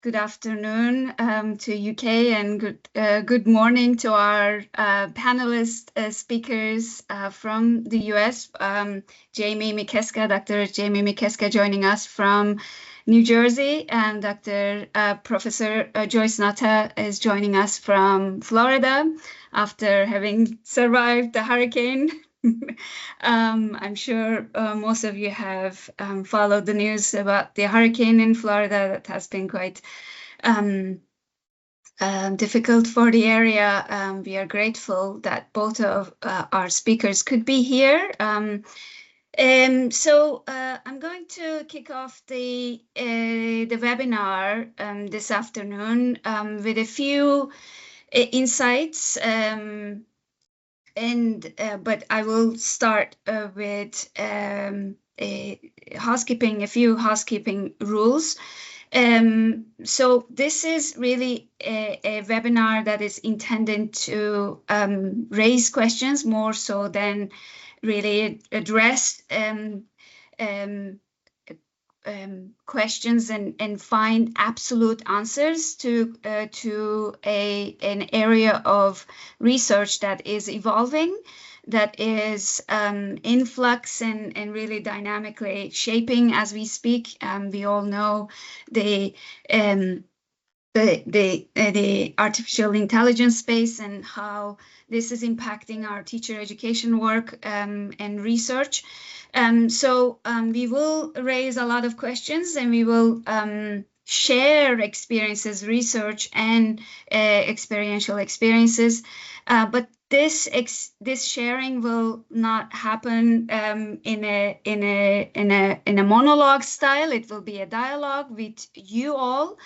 Good afternoon to UK and good morning to our panelist speakers from the US. Jamie Mikeska, Dr. Jamie Mikeska joining us from New Jersey, and Professor Joyce Nata is joining us from Florida after having survived the hurricane. I'm sure most of you have followed the news about the hurricane in Florida that has been quite difficult for the area. We are grateful that both of our speakers could be here. So I'm going to kick off the webinar this afternoon with a few insights. But I will start with a few housekeeping rules. So this is really a webinar that is intended to raise questions more so than really address questions and find absolute answers to an area of research that is evolving, that is in flux and really dynamically shaping as we speak. We all know the artificial intelligence space and how this is impacting our teacher education work and research. So we will raise a lot of questions, and we will share experiences, research, and experiential experiences. But this sharing will not happen in a monologue style. It will be a dialogue with you all.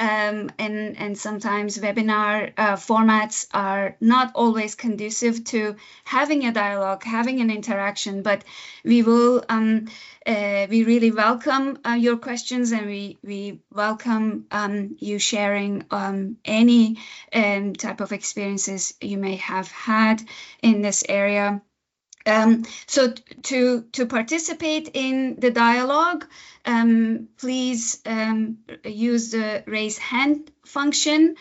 And sometimes webinar formats are not always conducive to having a dialogue, having an interaction, but we will we really welcome your questions, and we welcome you sharing any type of experiences you may have had in this area. So to participate in the dialogue, please use the raise hand function.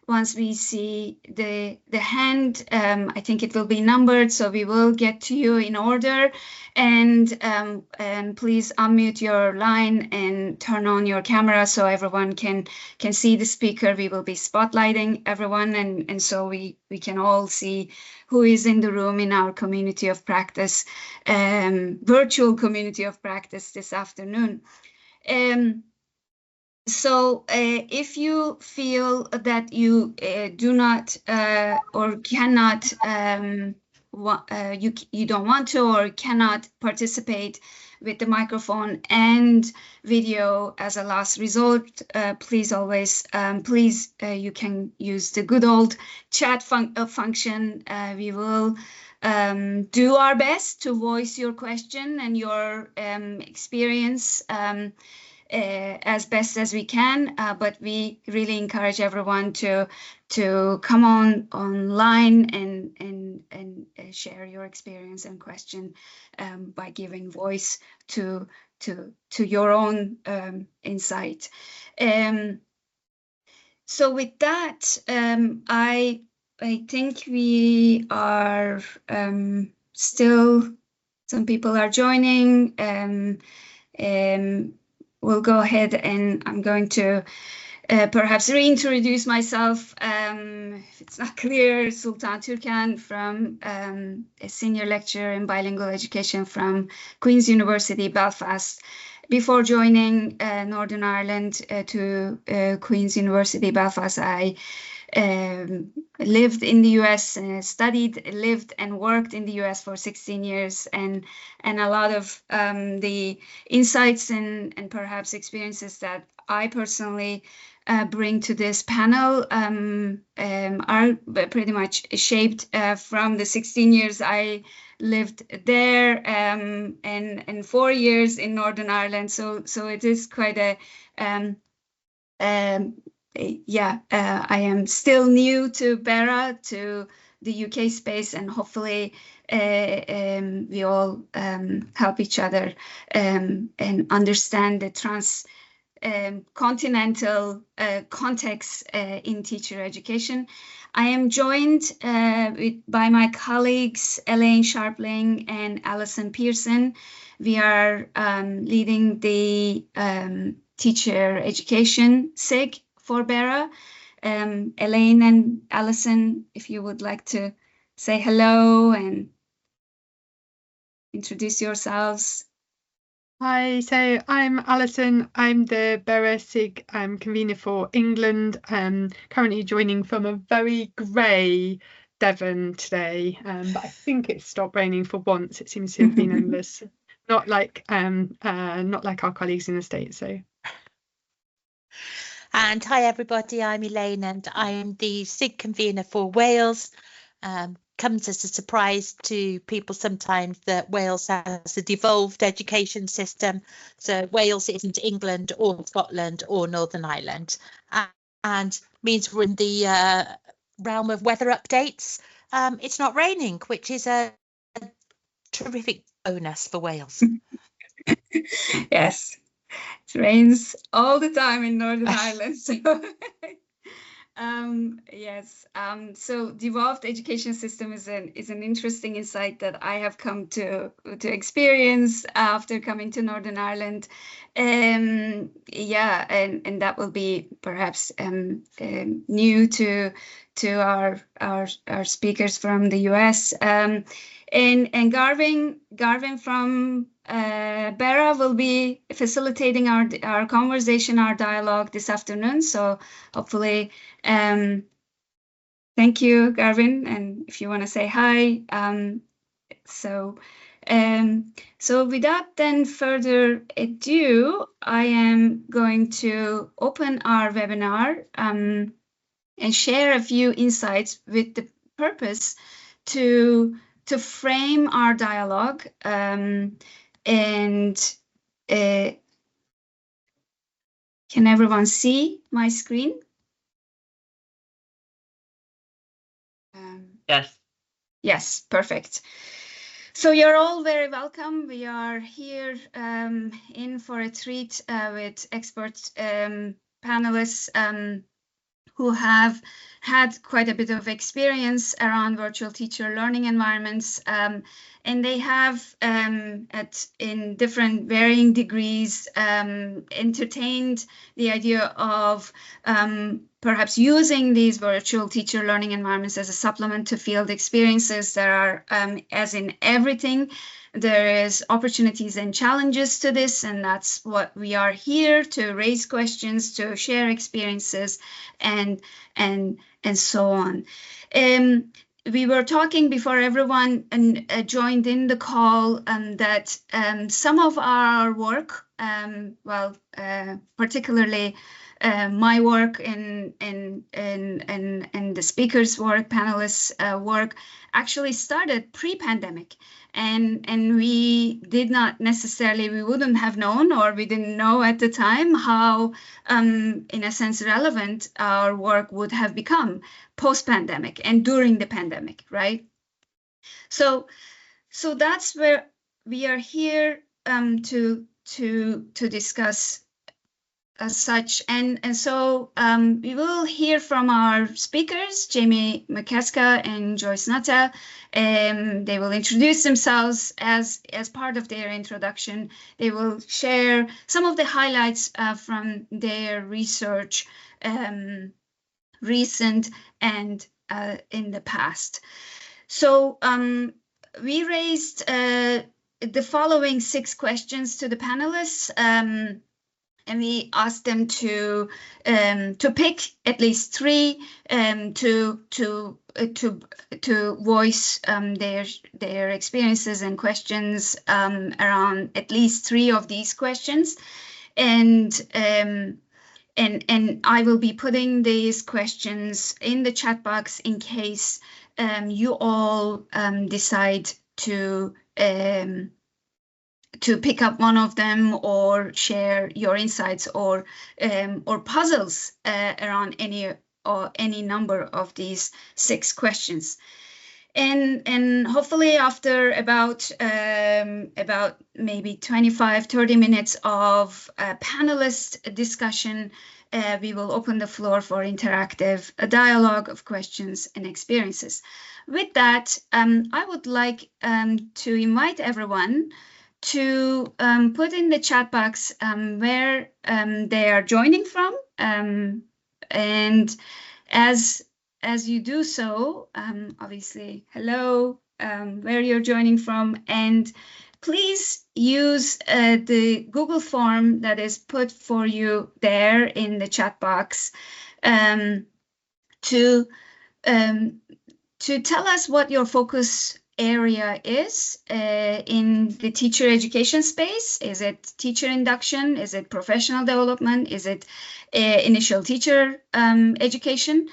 Once we see the hand, I think it will be numbered, so we will get to you in order. And please unmute your line and turn on your camera so everyone can see the speaker. We will be spotlighting everyone, and so we can all see who is in the room in our community of practice, virtual community of practice this afternoon. So if you feel that you do not or cannot, you don't want to or cannot participate with the microphone and video as a last resort, please you can use the good old chat function. We will do our best to voice your question and your experience as best as we can, but we really encourage everyone to come online and share your experience and question by giving voice to your own insight. So with that, I think we are still, some people are joining. We'll go ahead, and I'm going to perhaps reintroduce myself. If it's not clear, Sultan Türkan, from a senior lecturer in bilingual education from Queen's University, Belfast. Before joining Northern Ireland to Queen's University, Belfast, I lived in the US, lived and worked in the US for 16 years, and a lot of the insights and perhaps experiences that I personally bring to this panel are pretty much shaped from the 16 years I lived there and 4 years in Northern Ireland. So it is quite a I am still new to BERA, to the UK space, and hopefully we all help each other and understand the continental context in teacher education. I am joined by my colleagues Elaine Sharpling and Alison Pearson. We are leading the teacher education SIG for BERA. Elaine and Alison, if you would like to say hello and introduce yourselves. Hi, so I'm Alison. I'm the BERA SIG convener for England. Currently joining from a very grey Devon today, but I think it's stopped raining for once. It seems to have been endless. Not like our colleagues in the States. So. And hi everybody, I'm Elaine and I'm the SIG convener for Wales. Comes as a surprise to people sometimes that Wales has a devolved education system. So Wales isn't England or Scotland or Northern Ireland, and means we're in the realm of weather updates. It's not raining, which is a terrific bonus for Wales. Yes, it rains all the time in Northern Ireland. So yes, so devolved education system is an interesting insight that I have come to experience after coming to Northern Ireland. Yeah, and that will be perhaps new to our speakers from the US. And Garvin from BERA will be facilitating our conversation, our dialogue this afternoon. So hopefully, thank you, Garvin. And if you want to say hi, so without then further ado, I am going to open our webinar and share a few insights with the purpose to frame our dialogue and can everyone see my screen? Yes. Yes, perfect. So you're all very welcome. We are here in for a treat with expert panelists who have had quite a bit of experience around virtual teacher learning environments, and they have in different varying degrees entertained the idea of perhaps using these virtual teacher learning environments as a supplement to field experiences. There are, as in everything, there is opportunities and challenges to this, and that's what we are here to raise questions, to share experiences, and so on. We were talking before everyone joined in the call that some of our work, particularly my work and the speakers' work, panelists' work, actually started pre-pandemic. And we did not necessarily, we wouldn't have known, or we didn't know at the time how, in a sense, relevant our work would have become post-pandemic and during the pandemic, right? So that's where we are here to discuss as such, and so we will hear from our speakers, Jamie McCaskill and Joyce Nuttall. They will introduce themselves as part of their introduction. They will share some of the highlights from their research, recent and in the past. So we raised the following 6 questions to the panelists. And we asked them to pick at least 3 to voice their experiences and questions around at least 3 of these questions, and I will be putting these questions in the chat box in case you all decide to pick up one of them or share your insights or puzzles around any number of these 6 questions. And hopefully after about maybe 25-30 minutes of panelist discussion, we will open the floor for interactive dialogue of questions and experiences. With that, I would like to invite everyone to put in the chat box where they are joining from, and as you do so, obviously, hello, where you're joining from, and please use the Google form that is put for you there in the chat box to tell us what your focus area is in the teacher education space. Is it teacher induction? Is it professional development? Is it initial teacher education?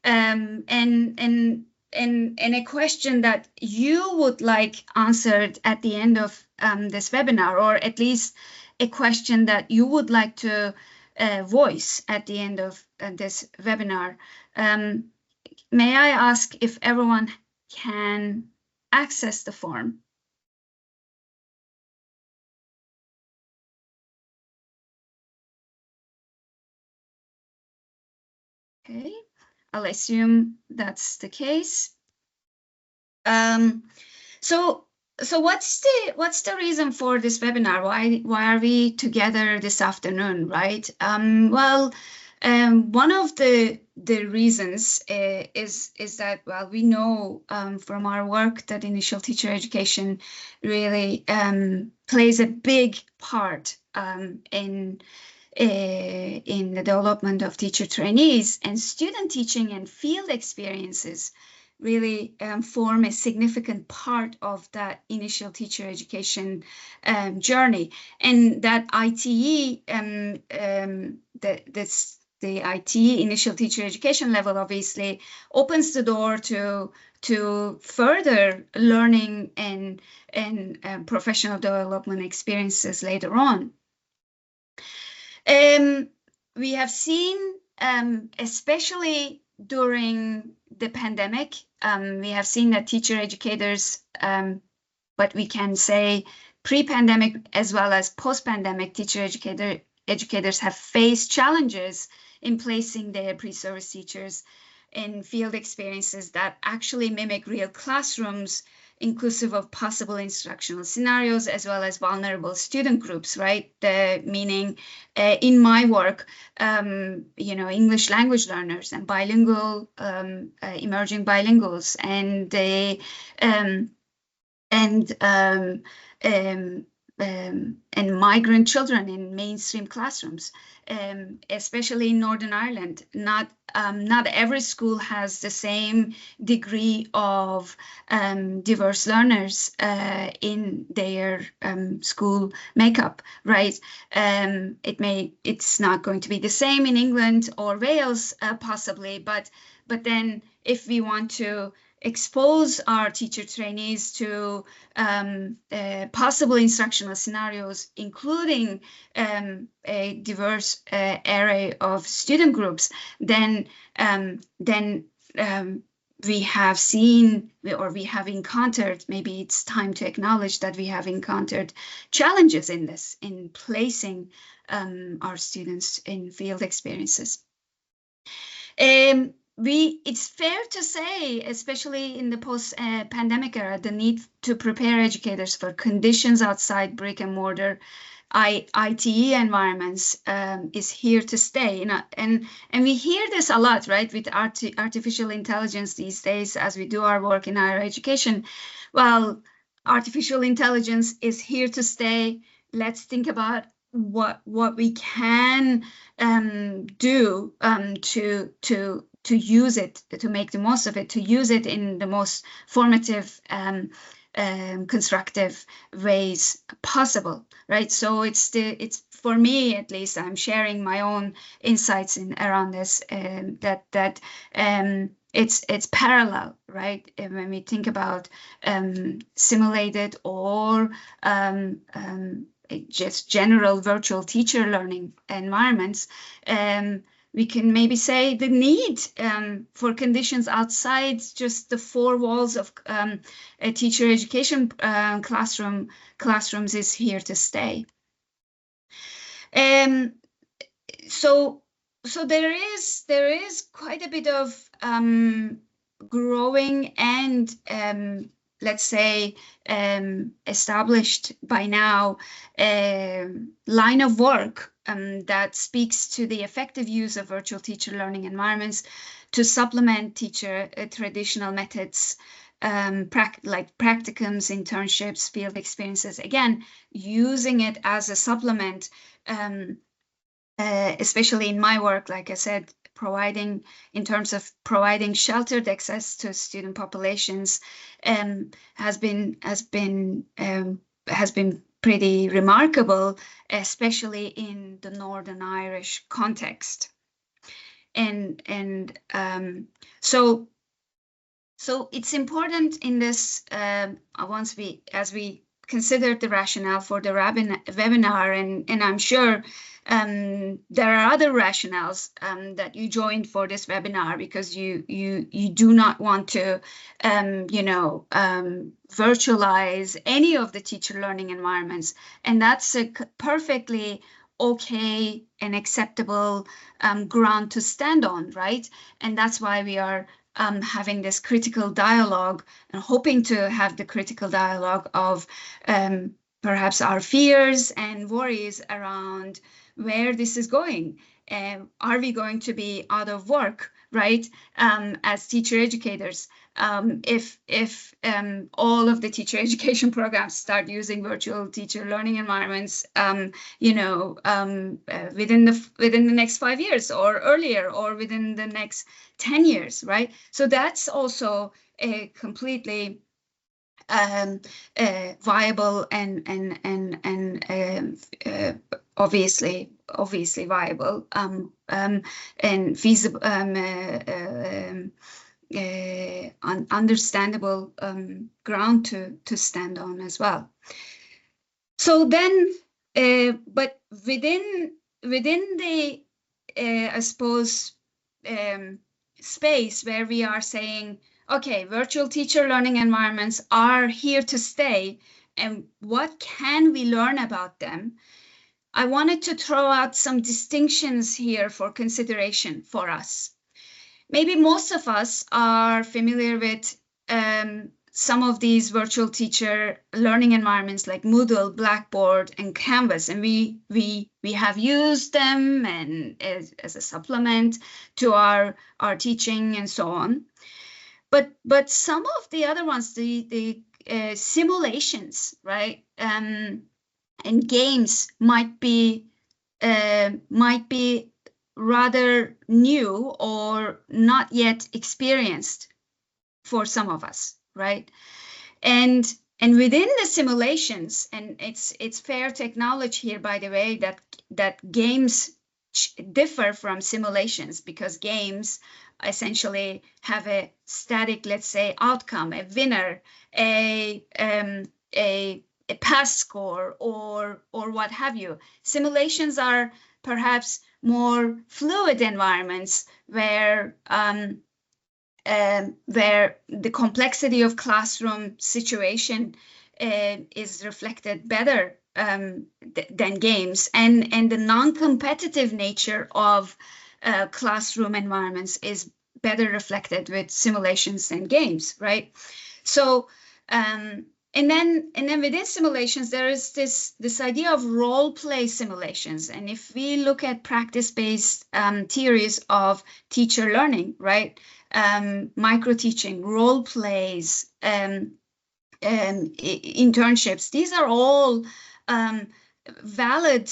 And a question that you would like answered at the end of this webinar, or at least a question that you would like to voice at the end of this webinar. May I ask if everyone can access the form? Okay, I'll assume that's the case. So what's the reason for this webinar? Why are we together this afternoon, right? Well, one of the reasons is that, well, we know from our work that initial teacher education really plays a big part in the development of teacher trainees, and student teaching and field experiences really form a significant part of that initial teacher education journey. And that ITE, the ITE initial teacher education level obviously opens the door to further learning and professional development experiences later on. We have seen, especially during the pandemic, we have seen that teacher educators, but we can say pre-pandemic as well as post-pandemic teacher educators have faced challenges in placing their pre-service teachers in field experiences that actually mimic real classrooms, inclusive of possible instructional scenarios as well as vulnerable student groups, right? Meaning in my work, you know, English language learners and bilingual, emerging bilinguals, and migrant children in mainstream classrooms, especially in Northern Ireland. Not every school has the same degree of diverse learners in their school makeup, right? It's not going to be the same in England or Wales, possibly, but then if we want to expose our teacher trainees to possible instructional scenarios, including a diverse array of student groups, then we have seen, or we have encountered, maybe it's time to acknowledge that we have encountered challenges in this, in placing our students in field experiences. It's fair to say, especially in the post-pandemic era, the need to prepare educators for conditions outside brick and mortar ITE environments is here to stay. And we hear this a lot, right, with artificial intelligence these days as we do our work in higher education. Well, artificial intelligence is here to stay. Let's think about what we can do to use it, to make the most of it, to use it in the most formative, constructive ways possible, right? So it's for me, at least, I'm sharing my own insights around this, that it's parallel, right? When we think about simulated or just general virtual teacher learning environments, we can maybe say the need for conditions outside just the four walls of a teacher education classrooms is here to stay. So there is quite a bit of growing and let's say established by now line of work that speaks to the effective use of virtual teacher learning environments to supplement teacher traditional methods, like practicums, internships, field experiences, again, using it as a supplement, especially in my work, like I said, in terms of providing sheltered access to student populations, has been pretty remarkable, especially in the Northern Irish context. And so it's important in this, as we consider the rationale for the webinar, and I'm sure there are other rationales that you joined for this webinar because you do not want to virtualize any of the teacher learning environments, and that's a perfectly okay and acceptable ground to stand on, right? And that's why we are having this critical dialogue and hoping to have the critical dialogue of perhaps our fears and worries around where this is going. Are we going to be out of work, right? As teacher educators, if all of the teacher education programs start using virtual teacher learning environments, within the next 5 years or earlier, or within the next 10 years, right? So that's also a completely viable and obviously viable and feasible, understandable ground to stand on as well. So then, but within the I suppose space where we are saying, okay, virtual teacher learning environments are here to stay, and what can we learn about them? I wanted to throw out some distinctions here for consideration for us. Maybe most of us are familiar with some of these virtual teacher learning environments like Moodle, Blackboard, and Canvas, and we have used them and as a supplement to our teaching and so on. But some of the other ones, the simulations, right, and games might be rather new or not yet experienced for some of us, right? And within the simulations, and it's fair to acknowledge here, by the way, that games differ from simulations, because games essentially have a static, let's say, outcome, a winner, a pass score, or what have you. Simulations are perhaps more fluid environments where the complexity of classroom situation is reflected better than games, and the non-competitive nature of classroom environments is better reflected with simulations and games, right? So and then within simulations, there is this idea of role play simulations. And if we look at practice-based theories of teacher learning, right, micro teaching, role plays, internships, these are all valid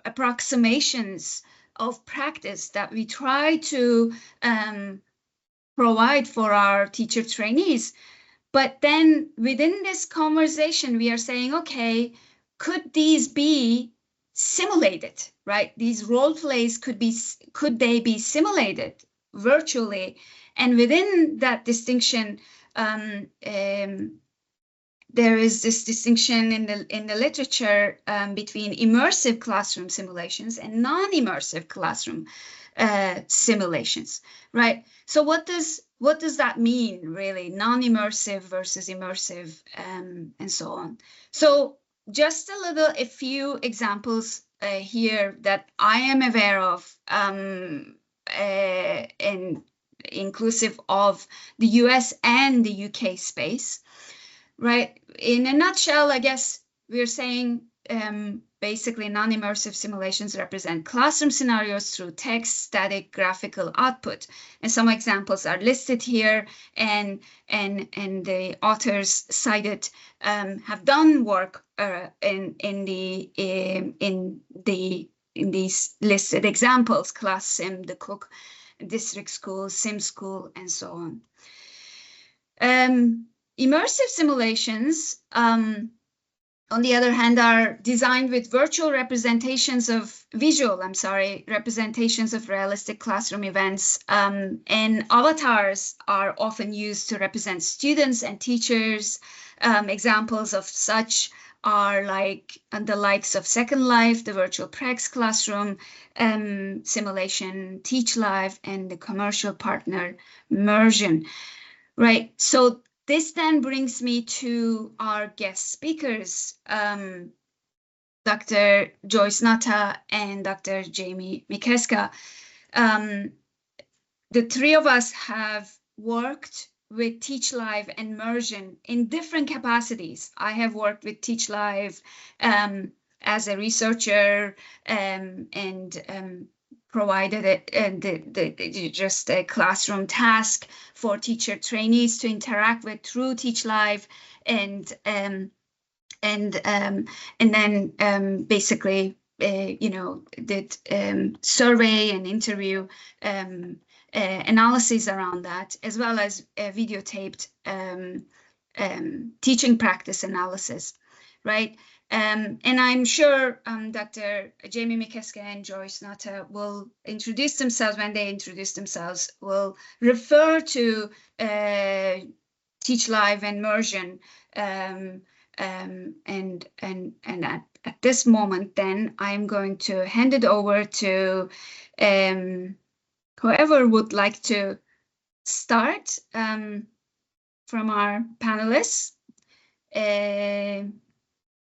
approximations of practice that we try to provide for our teacher trainees. But then within this conversation, we are saying, okay, could these be simulated, right? These role plays could they be simulated virtually? And within that distinction, there is this distinction in the literature between immersive classroom simulations and non-immersive classroom simulations, right? So what does that mean, really? Non-immersive versus immersive, and so on. So just a few examples here that I am aware of, and inclusive of the US and the UK space, right? In a nutshell, I guess we're saying basically non-immersive simulations represent classroom scenarios through text, static, graphical output. And some examples are listed here, and the authors cited have done work in these listed examples: ClassSim, the Cook District School, SimSchool, and so on. Immersive simulations, on the other hand, are designed with visual representations of realistic classroom events, and avatars are often used to represent students and teachers. Examples of such are like the likes of Second Life, the virtual Prax classroom simulation, Teach Live, and the commercial partner Mersion. Right, so this then brings me to our guest speakers, Dr. Joyce Natta and Dr. Jamie McKeska. The three of us have worked with Teach Live and Mersion in different capacities. I have worked with Teach Live as a researcher and provided it just a classroom task for teacher trainees to interact with through Teach Live, and then basically did survey and interview analyses around that, as well as videotaped teaching practice analysis, right? And I'm sure Dr. Jamie McKeska and Joyce Natta will introduce themselves. When they introduce themselves, will refer to Teach Live and Mersion. And at this moment, then I'm going to hand it over to whoever would like to start from our panelists.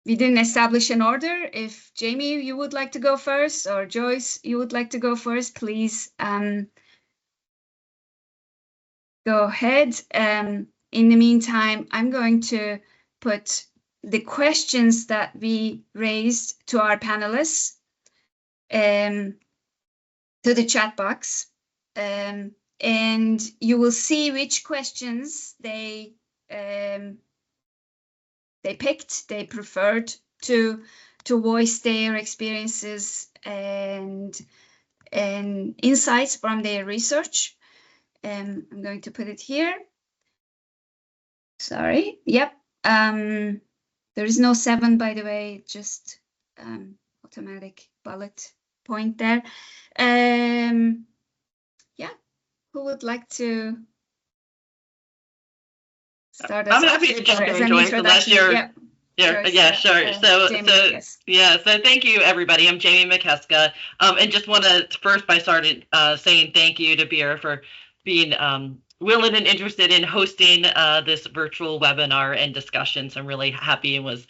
We didn't establish an order. If Jamie, you would like to go first, or Joyce, you would like to go first, please go ahead. In the meantime, I'm going to put the questions that we raised to our panelists to the chat box. And you will see which questions they picked, they preferred to voice their experiences and insights from their research. I'm going to put it here. Sorry. Yep. There is no 7, by the way, just automatic bullet point there. Yeah. Who would like to start us I'm happy to jump in, Joyce, unless you're... Yeah, sure. So thank you, everybody. I'm Jamie McKeska, and just want to first saying thank you to Beera for being willing and interested in hosting this virtual webinar and discussion. So I'm really happy and was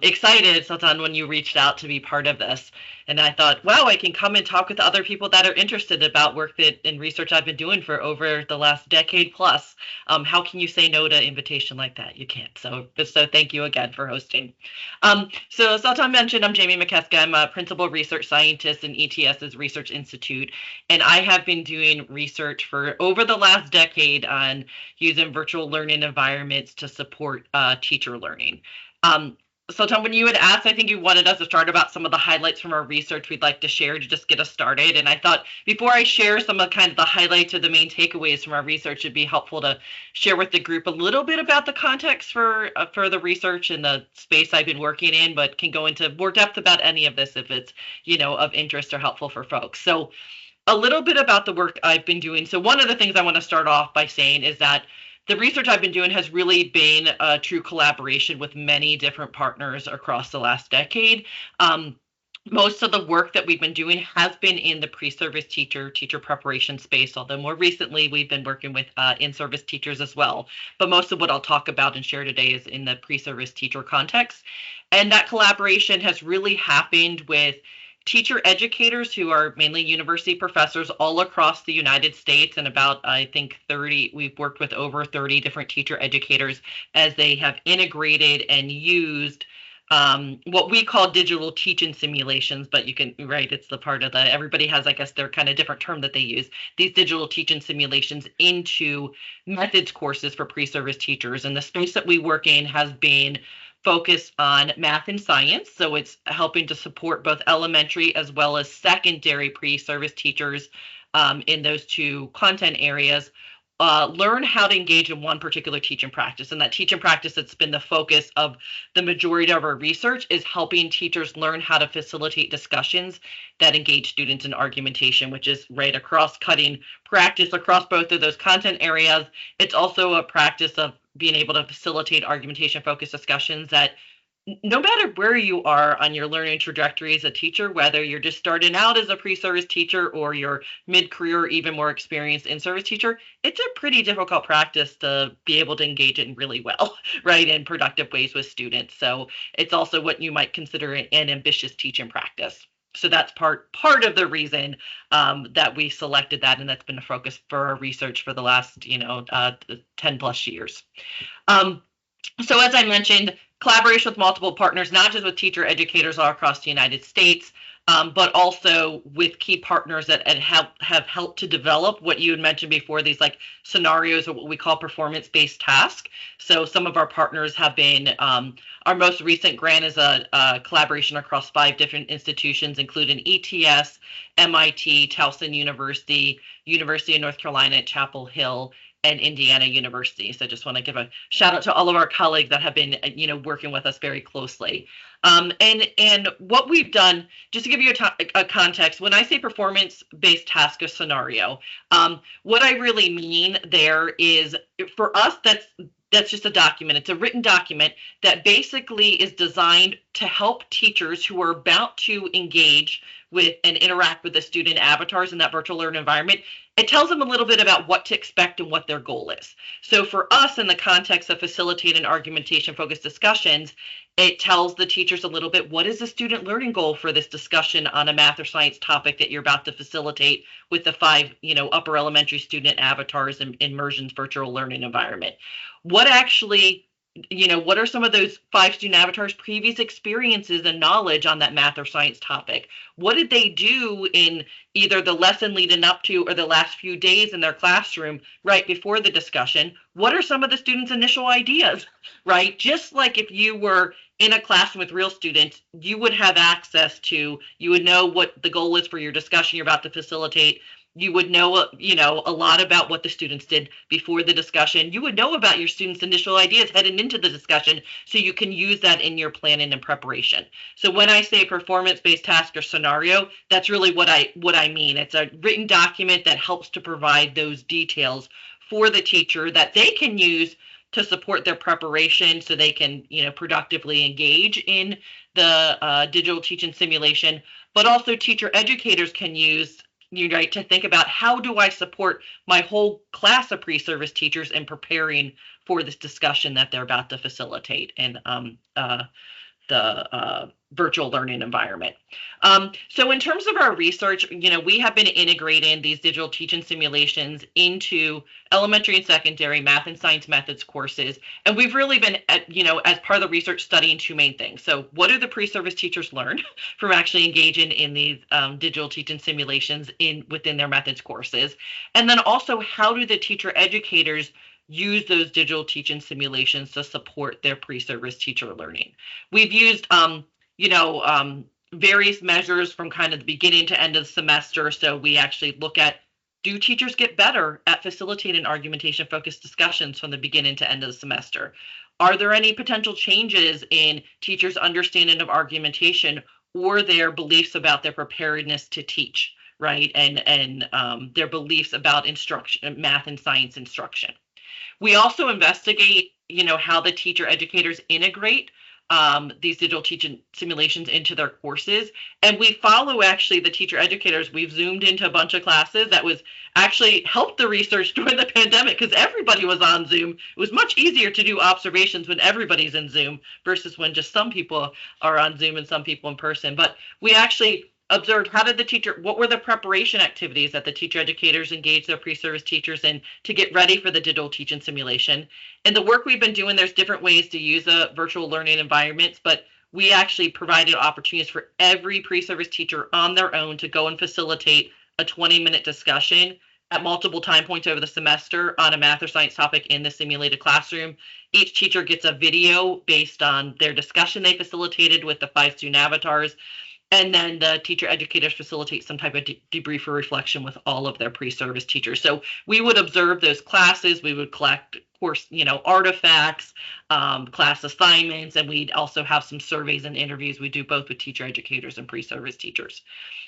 excited, Sultan, when you reached out to be part of this. And I thought, wow, I can come and talk with other people that are interested about work and research I've been doing for over the last decade plus. How can you say no to an invitation like that? You can't. So thank you again for hosting. So Sultan mentioned I'm Jamie McKeska. I'm a principal research scientist in ETS's Research Institute. And I have been doing research for over the last decade on using virtual learning environments to support teacher learning. So Tom, when you had asked, I think you wanted us to start about some of the highlights from our research we'd like to share to just get us started. And I thought before I share some of kind of the highlights or the main takeaways from our research, it'd be helpful to share with the group a little bit about the context for the research and the space I've been working in, but can go into more depth about any of this if it's, of interest or helpful for folks. So a little bit about the work I've been doing. So one of the things I want to start off by saying is that the research I've been doing has really been a true collaboration with many different partners across the last decade. Most of the work that we've been doing has been in the pre-service teacher preparation space, although more recently we've been working with in-service teachers as well. But most of what I'll talk about and share today is in the pre-service teacher context. And that collaboration has really happened with teacher educators who are mainly university professors all across the United States, and about, I think, 30, we've worked with over 30 different teacher educators as they have integrated and used what we call digital teaching simulations, but you can, right, it's the part of the, everybody has, I guess, their kind of different term that they use, these digital teaching simulations into methods courses for pre-service teachers. And the space that we work in has been focused on math and science. So it's helping to support both elementary as well as secondary pre-service teachers in those two content areas. Learn how to engage in one particular teaching practice. And that teaching practice that's been the focus of the majority of our research is helping teachers learn how to facilitate discussions that engage students in argumentation, which is right across cutting practice across both of those content areas. It's also a practice of being able to facilitate argumentation focused discussions that no matter where you are on your learning trajectory as a teacher, whether you're just starting out as a pre-service teacher or you're mid-career or even more experienced in-service teacher, it's a pretty difficult practice to be able to engage in really well, right, in productive ways with students. So it's also what you might consider an ambitious teaching practice. So that's part of the reason that we selected that, and that's been a focus for our research for the last 10 plus years. So as I mentioned, collaboration with multiple partners, not just with teacher educators all across the United States, but also with key partners that have helped to develop what you had mentioned before, these like scenarios or what we call performance-based tasks. So some of our partners have been, our most recent grant is a collaboration across 5 different institutions, including ETS, MIT, Towson University, University of North Carolina at Chapel Hill, and Indiana University. So I just want to give a shout out to all of our colleagues that have been, working with us very closely. And what we've done, just to give you a context, when I say performance-based task or scenario, what I really mean there is, for us, that's just a document. It's a written document that basically is designed to help teachers who are about to engage with and interact with the student avatars in that virtual learning environment. It tells them a little bit about what to expect and what their goal is. So for us, in the context of facilitating argumentation-focused discussions, it tells the teachers a little bit, what is the student learning goal for this discussion on a math or science topic that you're about to facilitate with the 5, upper elementary student avatars in Immersion's virtual learning environment? What actually, what are some of those 5 student avatars' previous experiences and knowledge on that math or science topic? What did they do in either the lesson leading up to or the last few days in their classroom right before the discussion? What are some of the students' initial ideas, right? Just like if you were in a classroom with real students, you would have access to, you would know what the goal is for your discussion you're about to facilitate. You would know, a lot about what the students did before the discussion. You would know about your students' initial ideas heading into the discussion, so you can use that in your planning and preparation. So when I say performance-based task or scenario, that's really what I mean. It's a written document that helps to provide those details for the teacher that they can use to support their preparation, so they can, productively engage in the digital teaching simulation, but also teacher educators can use to think about, how do I support my whole class of pre-service teachers in preparing for this discussion that they're about to facilitate in the virtual learning environment. So in terms of our research, we have been integrating these digital teaching simulations into elementary and secondary math and science methods courses. And we've really been, as part of the research, studying 2 main things. So what do the pre-service teachers learn from actually engaging in these digital teaching simulations within their methods courses? And then also, how do the teacher educators use those digital teaching simulations to support their pre-service teacher learning? We've used, various measures from kind of the beginning to end of the semester. So we actually look at, do teachers get better at facilitating argumentation-focused discussions from the beginning to end of the semester? Are there any potential changes in teachers' understanding of argumentation or their beliefs about their preparedness to teach, right? And their beliefs about instruction, math and science instruction. We also investigate, how the teacher educators integrate these digital teaching simulations into their courses. And we follow actually the teacher educators. We've zoomed into a bunch of classes that was actually helped the research during the pandemic because everybody was on Zoom. It was much easier to do observations when everybody's in Zoom versus when just some people are on Zoom and some people in person. But we actually observed what were the preparation activities that the teacher educators engaged their pre-service teachers in to get ready for the digital teaching simulation. And the work we've been doing, there's different ways to use a virtual learning environments, but we actually provided opportunities for every pre-service teacher on their own to go and facilitate a 20-minute discussion at multiple time points over the semester on a math or science topic in the simulated classroom. Each teacher gets a video based on their discussion they facilitated with the 5 student avatars. And then the teacher educators facilitate some type of debrief or reflection with all of their pre-service teachers. So we would observe those classes, we would collect course, artifacts, class assignments, and we'd also have some surveys and interviews. We do both with teacher educators and pre-service teachers.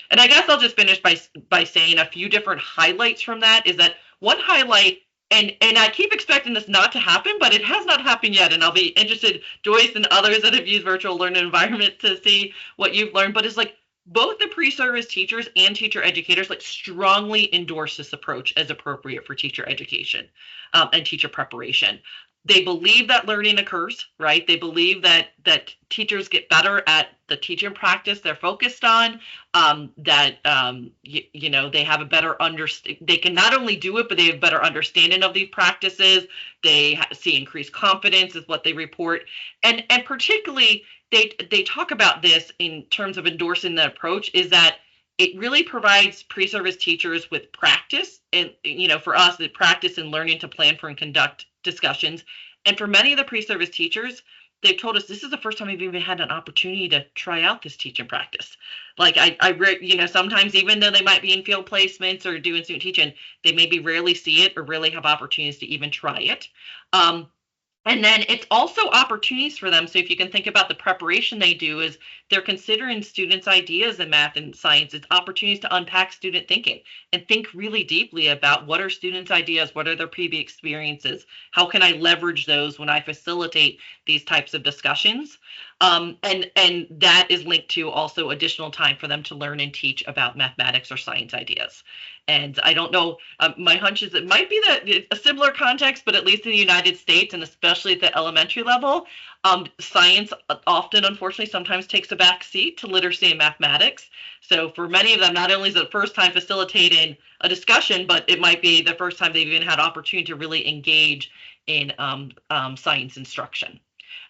And I guess I'll just finish by saying a few different highlights from that is that one highlight, and I keep expecting this not to happen, but it has not happened yet. And I'll be interested, Joyce and others that have used virtual learning environment to see what you've learned. But it's like both the pre-service teachers and teacher educators strongly endorse this approach as appropriate for teacher education and teacher preparation. They believe that learning occurs, right? They believe that teachers get better at the teaching practice they're focused on, they have a better understanding. They can not only do it, but they have better understanding of these practices. They see increased confidence is what they report. And particularly, they talk about this in terms of endorsing the approach is that it really provides pre-service teachers with practice. And, for us, the practice and learning to plan for and conduct discussions. And for many of the pre-service teachers, they've told us this is the first time we've even had an opportunity to try out this teaching practice. Like sometimes even though they might be in field placements or doing student teaching, they maybe rarely see it or really have opportunities to even try it. And then it's also opportunities for them. So if you can think about the preparation they do is they're considering students' ideas in math and science as opportunities to unpack student thinking and think really deeply about what are students' ideas, what are their previous experiences, how can I leverage those when I facilitate these types of discussions. And that is linked to also additional time for them to learn and teach about mathematics or science ideas. And I don't know, my hunch is it might be that a similar context, but at least in the United States, and especially at the elementary level, science often, unfortunately, sometimes takes a back seat to literacy and mathematics. So for many of them, not only is it the first time facilitating a discussion, but it might be the first time they've even had opportunity to really engage in science instruction.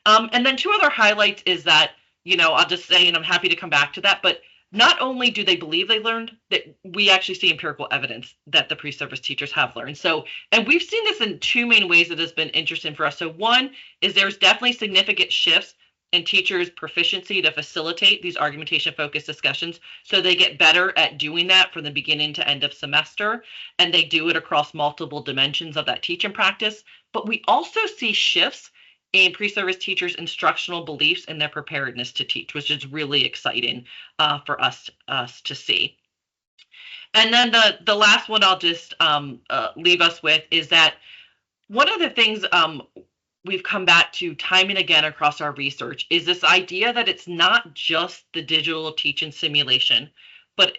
And then two other highlights is that, I'll just say, and I'm happy to come back to that, but not only do they believe they learned, that we actually see empirical evidence that the pre-service teachers have learned. So, and we've seen this in two main ways that has been interesting for us. So one is there's definitely significant shifts in teachers' proficiency to facilitate these argumentation-focused discussions. So they get better at doing that from the beginning to end of semester, and they do it across multiple dimensions of that teaching practice. But we also see shifts in pre-service teachers' instructional beliefs and their preparedness to teach, which is really exciting for us to see. And then the last one I'll just leave us with is that one of the things we've come back to time and again across our research is this idea that it's not just the digital teaching simulation, but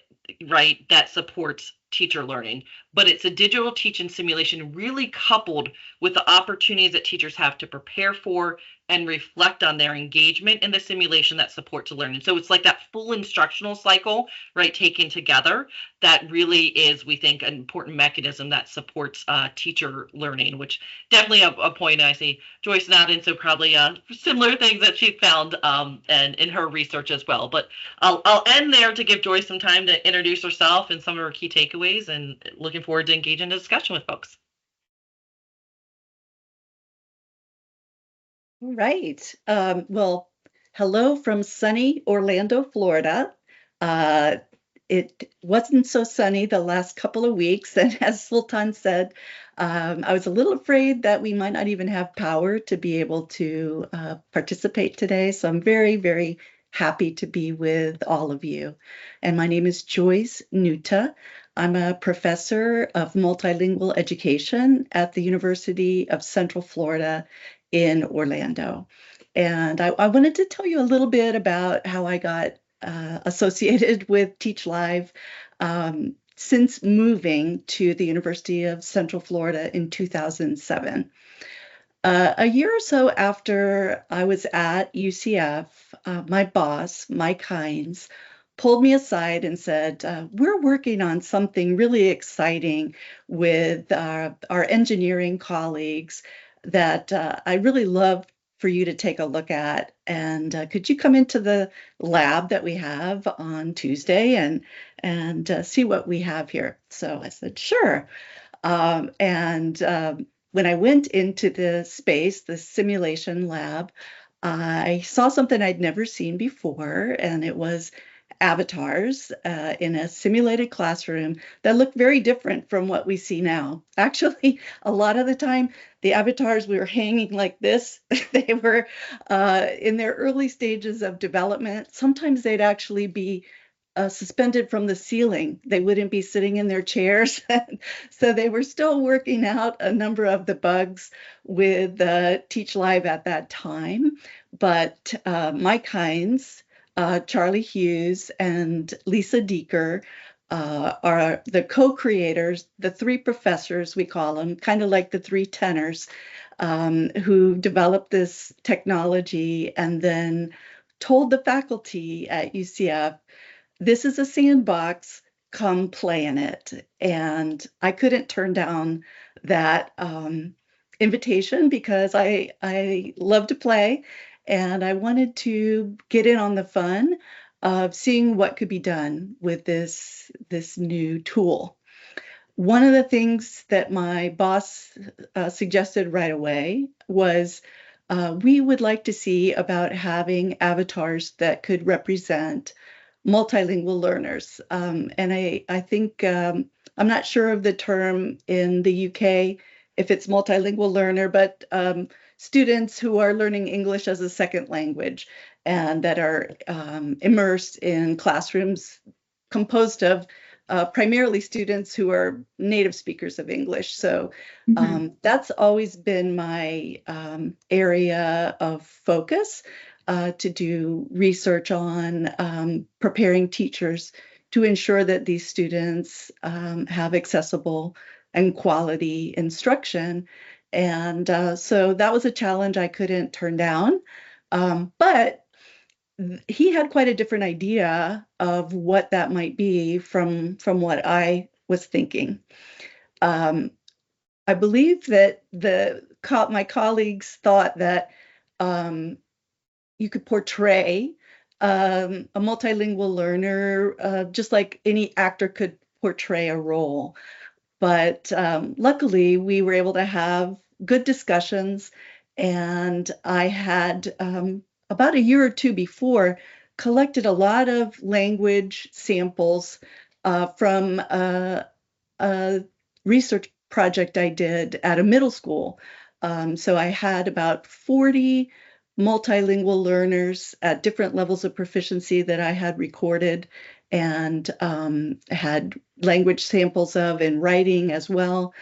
that supports teacher learning, but it's a digital teaching simulation really coupled with the opportunities that teachers have to prepare for and reflect on their engagement in the simulation that supports learning. So it's like that full instructional cycle, taken together, that really is, we think, an important mechanism that supports teacher learning, which definitely a point I see Joyce nodding, so probably similar things that she found and in her research as well. But I'll end there to give Joyce some time to introduce herself and some of her key takeaways, and looking forward to engaging in a discussion with folks. All right. Well, hello from sunny Orlando, Florida. It wasn't so sunny the last couple of weeks, and as Sultan said, I was a little afraid that we might not even have power to be able to participate today. So I'm very, very happy to be with all of you. And my name is Joyce Nuta. I'm a professor of multilingual education at the University of Central Florida in Orlando. And I wanted to tell you a little bit about how I got associated with Teach Live since moving to the University of Central Florida in 2007. A year or so after I was at UCF, my boss, Mike Hines, pulled me aside and said, we're working on something really exciting with our engineering colleagues that I really love for you to take a look at. And could you come into the lab that we have on Tuesday and see what we have here? So I said, sure. When I went into the space, the simulation lab, I saw something I'd never seen before, and it was avatars in a simulated classroom that looked very different from what we see now. Actually, a lot of the time, the avatars were hanging like this. They were in their early stages of development. Sometimes they'd actually be suspended from the ceiling. They wouldn't be sitting in their chairs. So they were still working out a number of the bugs with Teach Live at that time. But Mike Hines, Charlie Hughes, and Lisa Deeker are the co-creators, the three professors, we call them, kind of like the three tenors, who developed this technology and then told the faculty at UCF, this is a sandbox, come play in it. And I couldn't turn down that invitation because I love to play and I wanted to get in on the fun of seeing what could be done with this new tool. One of the things that my boss suggested right away was we would like to see about having avatars that could represent multilingual learners. And I think, I'm not sure of the term in the UK, if it's multilingual learner, but students who are learning English as a second language and that are immersed in classrooms composed of primarily students who are native speakers of English. So that's always been my area of focus. To do research on preparing teachers to ensure that these students have accessible and quality instruction. And so that was a challenge I couldn't turn down. But he had quite a different idea of what that might be from what I was thinking. I believe that my colleagues thought that you could portray a multilingual learner just like any actor could portray a role. But luckily, we were able to have good discussions. And I had, about a year or two before, collected a lot of language samples from a research project I did at a middle school. So I had about 40 multilingual learners at different levels of proficiency that I had recorded and had language samples of in writing as well.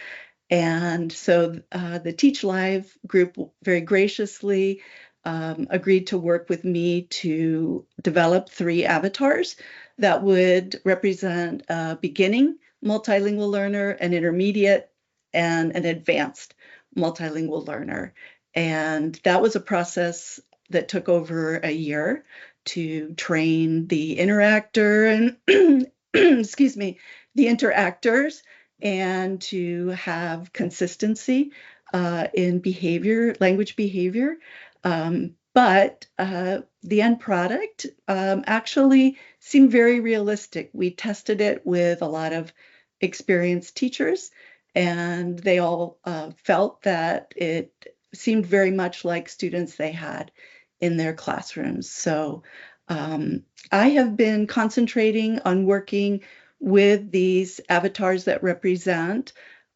And so the Teach Live group very graciously agreed to work with me to develop 3 avatars that would represent a beginning multilingual learner, an intermediate, and an advanced multilingual learner. And that was a process that took over a year to train the interactor and excuse me, the interactors, and to have consistency in behavior, language behavior. But the end product actually seemed very realistic. We tested it with a lot of experienced teachers, and they all felt that it seemed very much like students they had in their classrooms. So I have been concentrating on working with these avatars that represent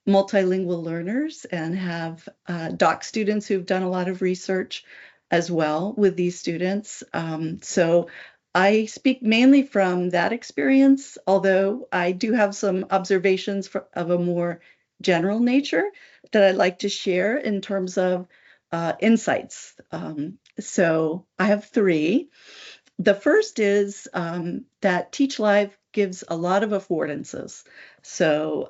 multilingual learners and have doc students who've done a lot of research as well with these students. So I speak mainly from that experience, although I do have some observations of a more general nature that I'd like to share in terms of insights. So I have 3. The first is that Teach Live gives a lot of affordances. So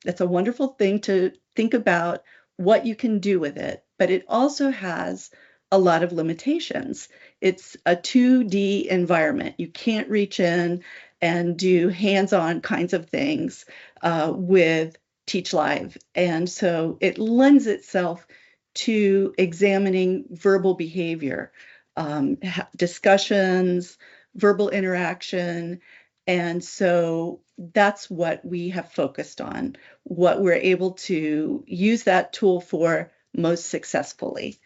it's a wonderful thing to think about what you can do with it, but it also has a lot of limitations. It's a 2D environment. You can't reach in and do hands-on kinds of things with Teach Live. And so it lends itself to examining verbal behavior, discussions, verbal interaction. And so that's what we have focused on, what we're able to use that tool for most successfully.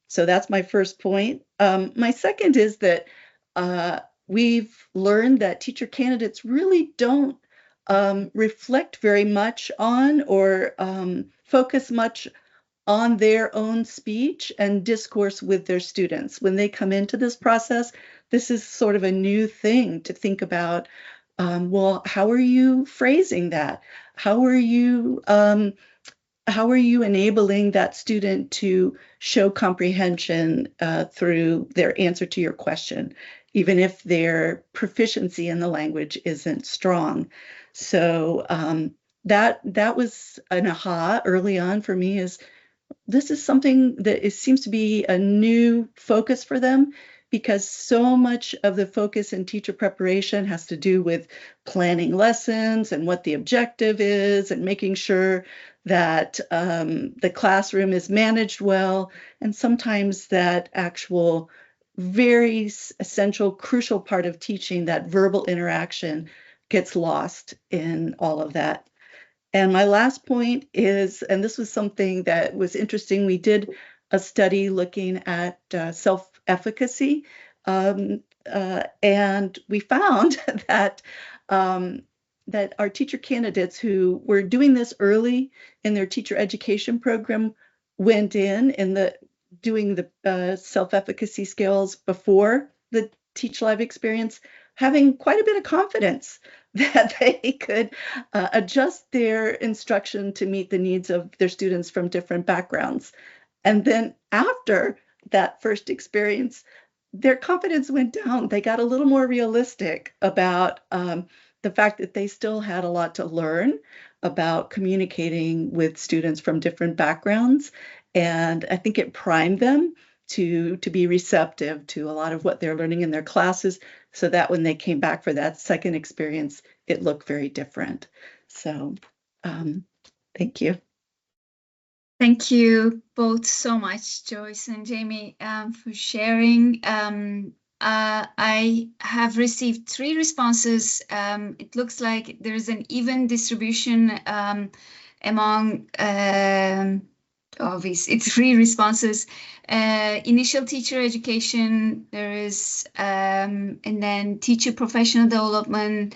So that's my first point. My second is that we've learned that teacher candidates really don't reflect very much on or focus much on their own speech and discourse with their students. When they come into this process, this is sort of a new thing to think about. Well, how are you phrasing that? How are you enabling that student to show comprehension through their answer to your question, even if their proficiency in the language isn't strong? So that was an aha early on for me, is this is something that seems to be a new focus for them, because so much of the focus in teacher preparation has to do with planning lessons and what the objective is and making sure that the classroom is managed well. And sometimes that actual very essential, crucial part of teaching, that verbal interaction, gets lost in all of that. And my last point is, and this was something that was interesting, we did a study looking at self-efficacy, and we found that that our teacher candidates who were doing this early in their teacher education program went in doing the self-efficacy skills before the Teach Live experience, having quite a bit of confidence that they could adjust their instruction to meet the needs of their students from different backgrounds. And then after that first experience, their confidence went down. They got a little more realistic about the fact that they still had a lot to learn about communicating with students from different backgrounds. And I think it primed them to be receptive to a lot of what they're learning in their classes, so that when they came back for that second experience, it looked very different. So thank you. Thank you both so much, Joyce and Jamie, for sharing. I have received 3 responses. It looks like there's an even distribution among obviously 3 responses. Initial teacher education, there is, and then teacher professional development,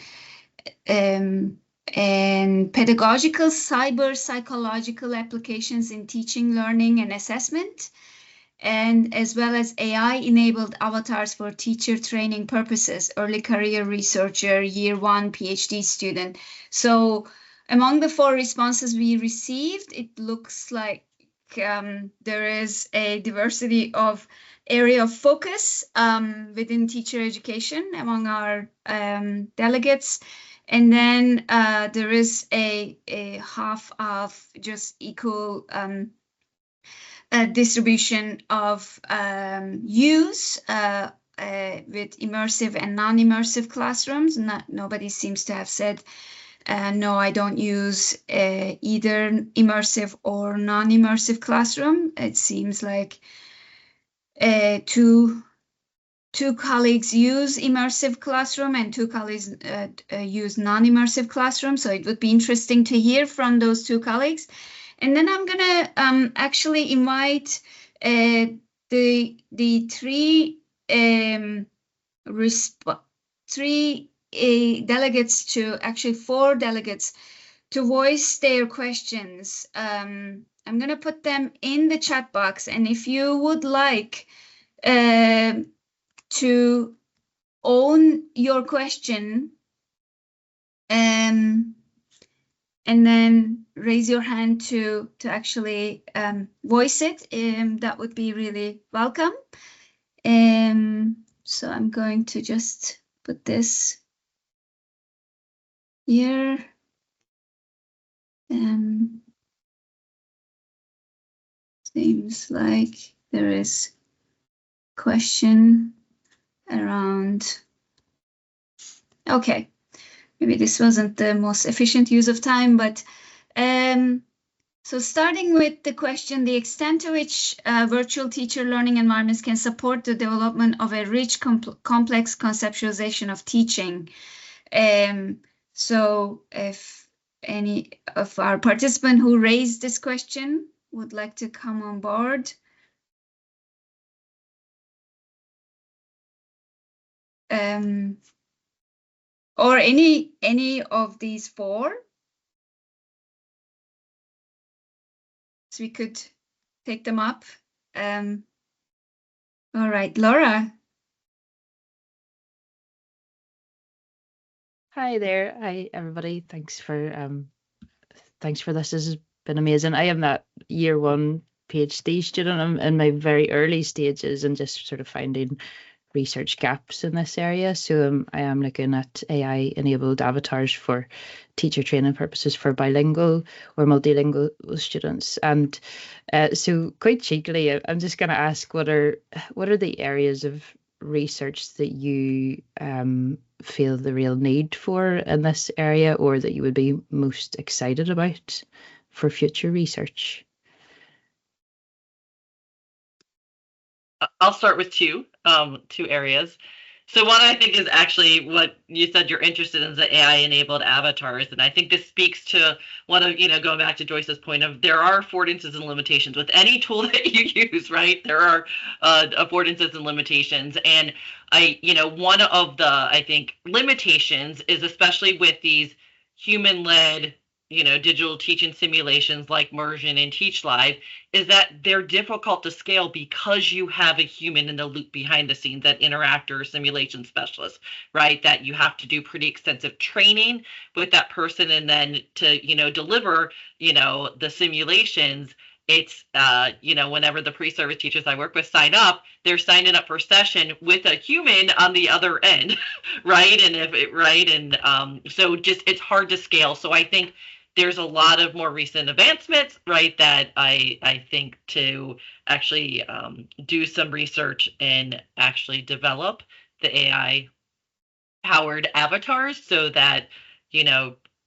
and pedagogical cyber psychological applications in teaching, learning, and assessment, and as well as AI-enabled avatars for teacher training purposes, early career researcher, year 1 PhD student. So among the 4 responses we received, it looks like there is a diversity of area of focus within teacher education among our delegates. And then there is a half of just equal distribution of use with immersive and non-immersive classrooms. Nobody seems to have said, no, I don't use either immersive or non-immersive classroom. It seems like two colleagues use immersive classroom and 2 colleagues use non-immersive classroom. So it would be interesting to hear from those 2 colleagues. And then I'm gonna actually invite the 3 delegates to, actually 4 delegates, to voice their questions I'm going to put them in the chat box. And if you would like to own your question and then raise your hand to actually voice it, that would be really welcome. So I'm going to just put this here. Seems like there is a question around. Okay, maybe this wasn't the most efficient use of time, but so starting with the question, the extent to which virtual teacher learning environments can support the development of a rich, complex conceptualization of teaching. So if any of our participants who raised this question would like to come on board. Or any of these four. So we could take them up. All right, Laura. Hi there. Hi everybody. Thanks for this. This has been amazing. I am that year 1 PhD student. I'm in my very early stages and just sort of finding research gaps in this area. So I am looking at AI enabled avatars for teacher training purposes for bilingual or multilingual students. And so quite cheekily, I'm just going to ask what are the areas of research that you feel the real need for in this area, or that you would be most excited about for future research? I'll start with two areas. So one, I think, is actually what you said you're interested in, the AI-enabled avatars. And I think this speaks to one of, going back to Joyce's point of there are affordances and limitations with any tool that you use, right? There are affordances and limitations. And one of the, I think, limitations is especially with these human-led digital teaching simulations like Mersion and TeachLive, is that they're difficult to scale because you have a human in the loop behind the scenes, that interactor simulation specialist, right? That you have to do pretty extensive training with that person, and then to, deliver, the simulations. It's, whenever the pre-service teachers I work with sign up, they're signing up for a session with a human on the other end, right? And so just, it's hard to scale. So I think there's a lot of more recent advancements, right, that I think to actually do some research and actually develop the AI-powered avatars so that,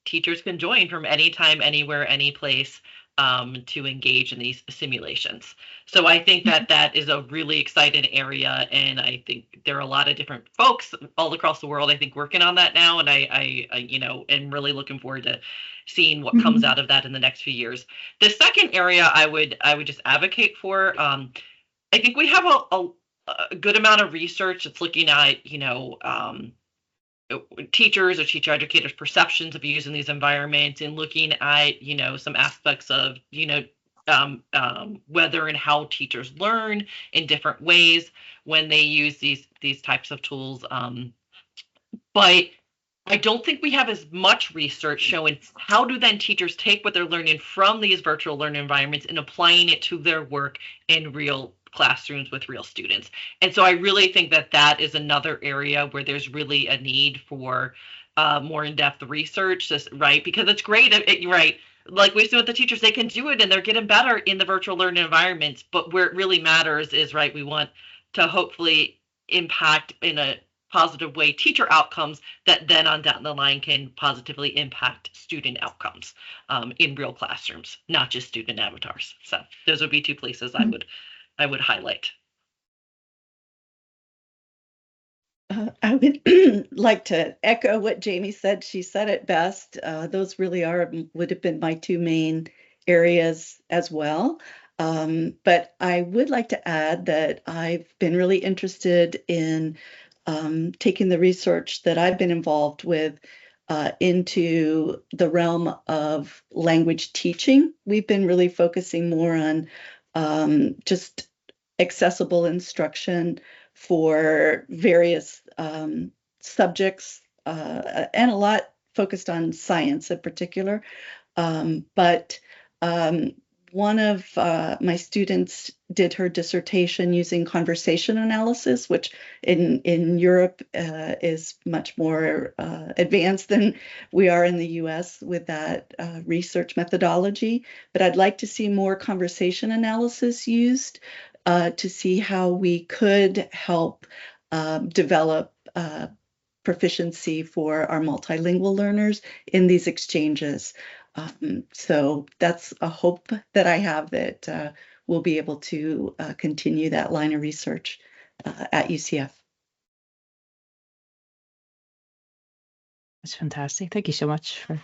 teachers can join from anytime, anywhere, any place to engage in these simulations. So I think that is a really exciting area, and I think there are a lot of different folks all across the world, I think, working on that now, and I am really looking forward to seeing what comes out of that in the next few years. The second area I would just advocate for, I think we have a good amount of research that's looking at, teachers or teacher educators' perceptions of using these environments, and looking at, some aspects of, whether and how teachers learn in different ways when they use these types of tools. But I don't think we have as much research showing how do then teachers take what they're learning from these virtual learning environments and applying it to their work in real classrooms with real students. And so I really think that is another area where there's really a need for more in-depth research, right? Because it's great, right? Like we see with the teachers, they can do it and they're getting better in the virtual learning environments. But where it really matters is, right, we want to hopefully impact in a positive way teacher outcomes that then on down the line can positively impact student outcomes in real classrooms, not just student avatars. So those would be two places I would highlight. I would like to echo what Jamie said. She said it best. Those really would have been my two main areas as well. But I would like to add that I've been really interested in taking the research that I've been involved with into the realm of language teaching. We've been really focusing more on just accessible instruction for various subjects, and a lot focused on science in particular. But one of my students did her dissertation using conversation analysis, which in Europe is much more advanced than we are in the US with that research methodology. But I'd like to see more conversation analysis used to see how we could help develop proficiency for our multilingual learners in these exchanges. So that's a hope that I have, that we'll be able to continue that line of research at UCF. That's fantastic. Thank you so much for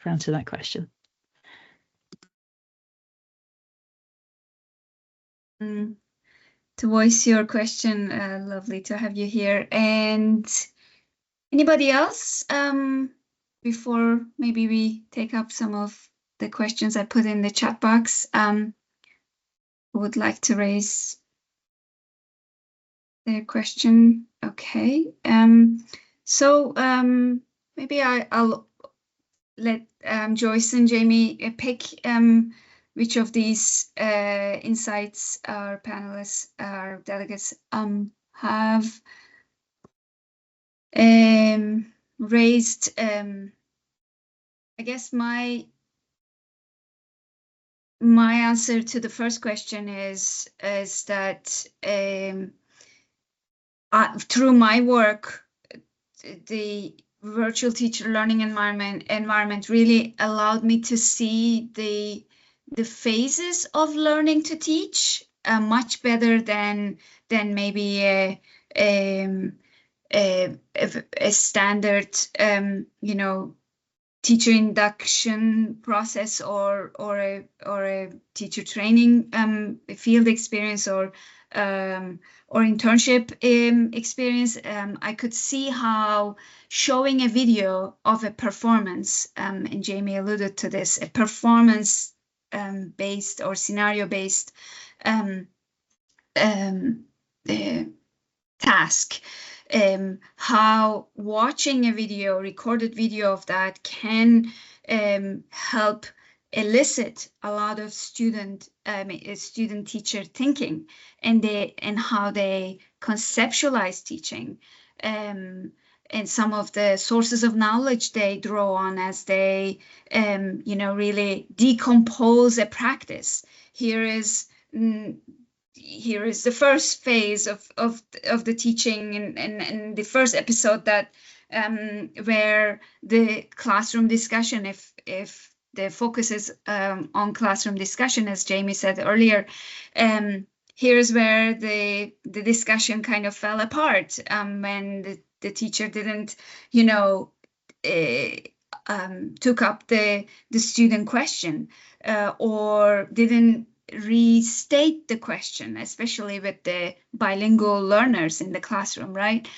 answering that question. To voice your question, lovely to have you here. And anybody else? Before maybe we take up some of the questions I put in the chat box, would like to raise their question. Okay. So maybe I'll let Joyce and Jamie pick which of these insights our panelists, our delegates have raised. I guess my answer to the first question is that through my work, the virtual teacher learning environment really allowed me to see the phases of learning to teach much better than maybe a standard teacher induction process or a teacher training field experience or internship experience. I could see how showing a video of a performance, and Jamie alluded to this, a performance based or scenario based task, how watching a recorded video of that can help elicit a lot of student teacher thinking and how they conceptualize teaching, and some of the sources of knowledge they draw on as they really decompose a practice. Here is the first phase of the teaching and the first episode that where the classroom discussion, if the focus is on classroom discussion, as Jamie said earlier, here's where the discussion kind of fell apart when the teacher didn't took up the student question or didn't restate the question, especially with the bilingual learners in the classroom, right?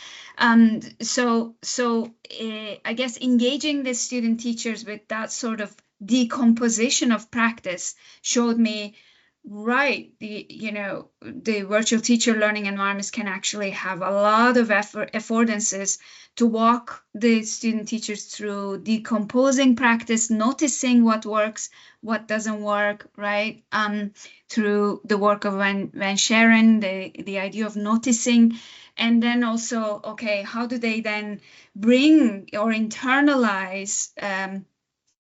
So I guess engaging the student teachers with that sort of decomposition of practice showed me, right, the virtual teacher learning environments can actually have a lot of affordances to walk the student teachers through decomposing practice, noticing what works, what doesn't work, right? Through the work of Van Sharon, the idea of noticing, and then also, okay, how do they then bring or internalize,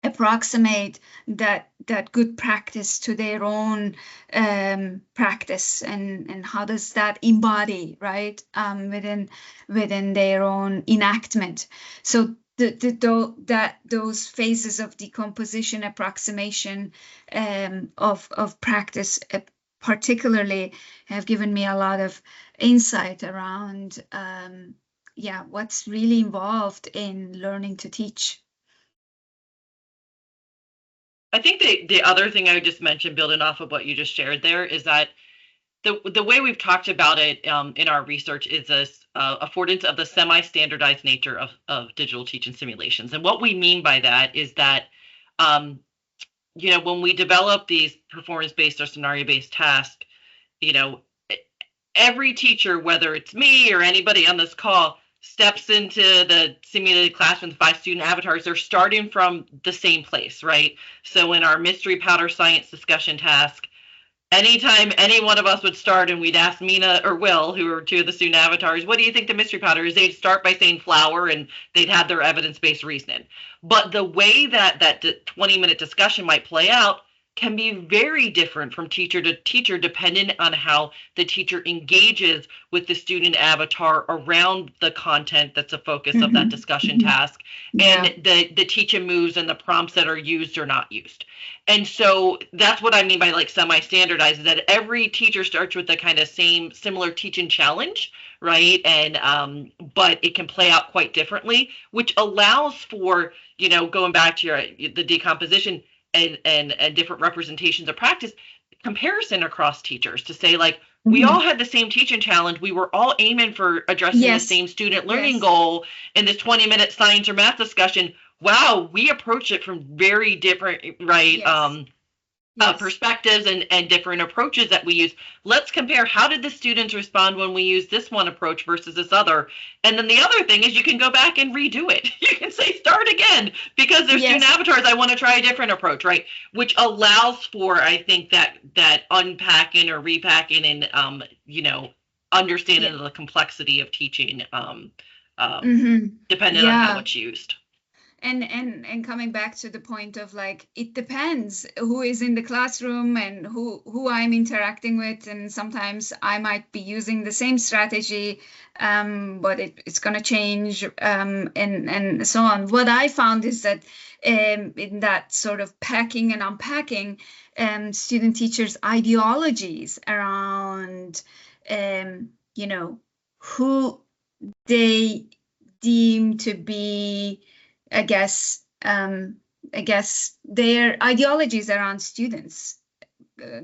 approximate that good practice to their own practice, and how does that embody, right, within their own enactment. So those phases of decomposition, approximation of practice particularly have given me a lot of insight around what's really involved in learning to teach. I think the other thing I would just mention, building off of what you just shared there, is that the way we've talked about it in our research is this affordance of the semi-standardized nature of digital teaching simulations. And what we mean by that is that, when we develop these performance-based or scenario-based tasks, every teacher, whether it's me or anybody on this call, steps into the simulated classroom with 5 student avatars. They're starting from the same place, right? So in our mystery powder science discussion task, anytime any one of us would start and we'd ask Mina or Will, who are 2 of the student avatars, what do you think the mystery powder is? They'd start by saying flower and they'd have their evidence-based reasoning. But the way that 20-minute discussion might play out can be very different from teacher to teacher, depending on how the teacher engages with the student avatar around the content that's a focus of that discussion task, and the teaching moves and the prompts that are used or not used. And so that's what I mean by like semi-standardized, is that every teacher starts with the kind of similar teaching challenge, right? And but it can play out quite differently, which allows for, going back to the decomposition and different representations of practice, comparison across teachers to say, like, we all had the same teaching challenge. We were all aiming for addressing the same student learning goal in this 20-minute science or math discussion. Wow, we approach it from very different, right, perspectives and different approaches that we use. Let's compare, how did the students respond when we use this one approach versus this other? And then the other thing is you can go back and redo it. You can say start again, because there's student avatars. I want to try a different approach, right? Which allows for, I think, that unpacking or repacking and understanding of the complexity of teaching, depending on how it's used. And coming back to the point of, like, it depends who is in the classroom and who I'm interacting with, and sometimes I might be using the same strategy, but it's going to change, and so on. What I found is that in that sort of packing and unpacking student teachers' ideologies around who they deem to be, I guess their ideologies around students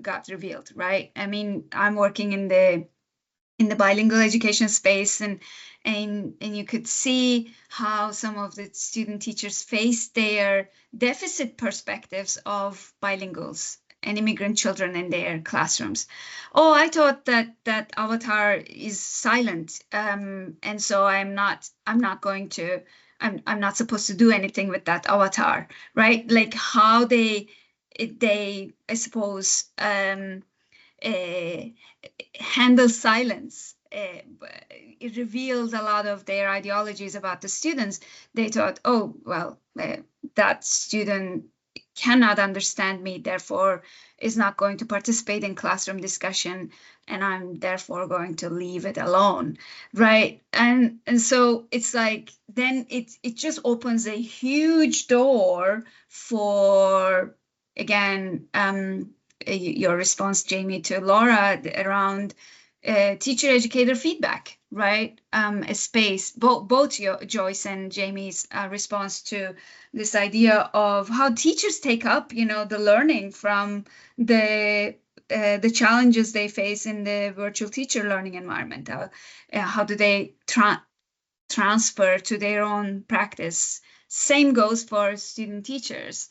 got revealed, right? I mean, I'm working in the bilingual education space, and you could see how some of the student teachers face their deficit perspectives of bilinguals and immigrant children in their classrooms. Oh, I thought that avatar is silent, and so I'm not supposed to do anything with that avatar, right? Like how they I suppose handle silence. It reveals a lot of their ideologies about the students. They thought, oh, well, that student cannot understand me, therefore is not going to participate in classroom discussion, and I'm therefore going to leave it alone, right? And so it's like, then it just opens a huge door for, again, your response, Jamie, to Laura around teacher-educator feedback, right? A space, both Joyce and Jamie's response to this idea of how teachers take up, the learning from the challenges they face in the virtual teacher learning environment. How do they transfer to their own practice? Same goes for student teachers.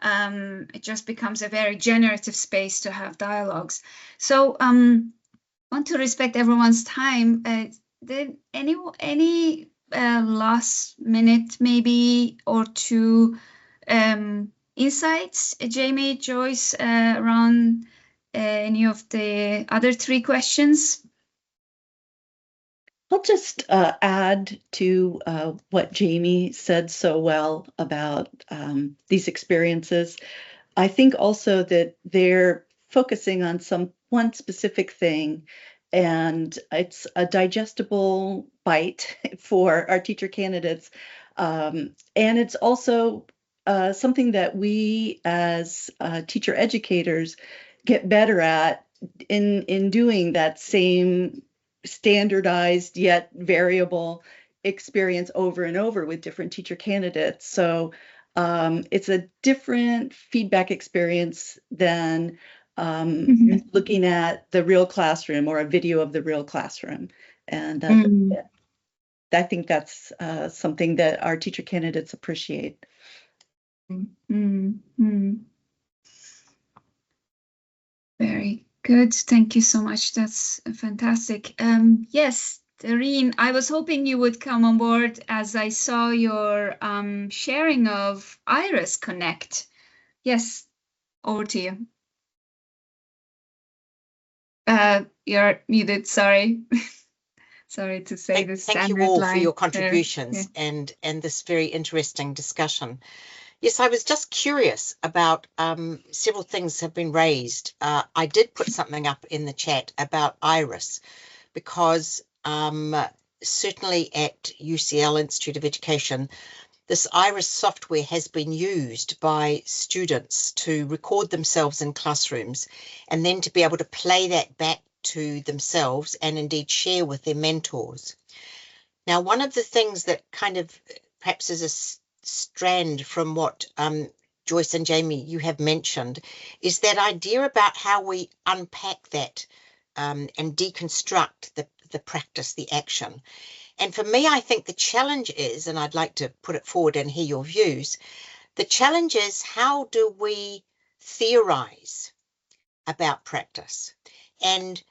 It just becomes a very generative space to have dialogues. So want to respect everyone's time. Did any last minute maybe or two insights, Jamie, Joyce, around any of the other 3 questions? I'll just add to what Jamie said so well about these experiences. I think also that they're focusing on one specific thing, and it's a digestible bite for our teacher candidates. And it's also something that we as teacher educators get better at in doing that same standardized yet variable experience over and over with different teacher candidates. So it's a different feedback experience than looking at the real classroom or a video of the real classroom. And I think that's something that our teacher candidates appreciate. Very good. Thank you so much. That's fantastic. Yes, Doreen, I was hoping you would come on board as I saw your sharing of Iris Connect. Yes, over to you. You're muted, sorry. Sorry to say this. Thank you all for your contributions and this very interesting discussion. Yes, I was just curious about several things have been raised. I did put something up in the chat about Iris because certainly at UCL Institute of Education, this Iris software has been used by students to record themselves in classrooms and then to be able to play that back to themselves and indeed share with their mentors. Now, one of the things that kind of perhaps is a strand from what Joyce and Jamie, you have mentioned, is that idea about how we unpack that and deconstruct the practice, the action. And for me, I think the challenge is, and I'd like to put it forward and hear your views, the challenge is how do we theorize about practice? And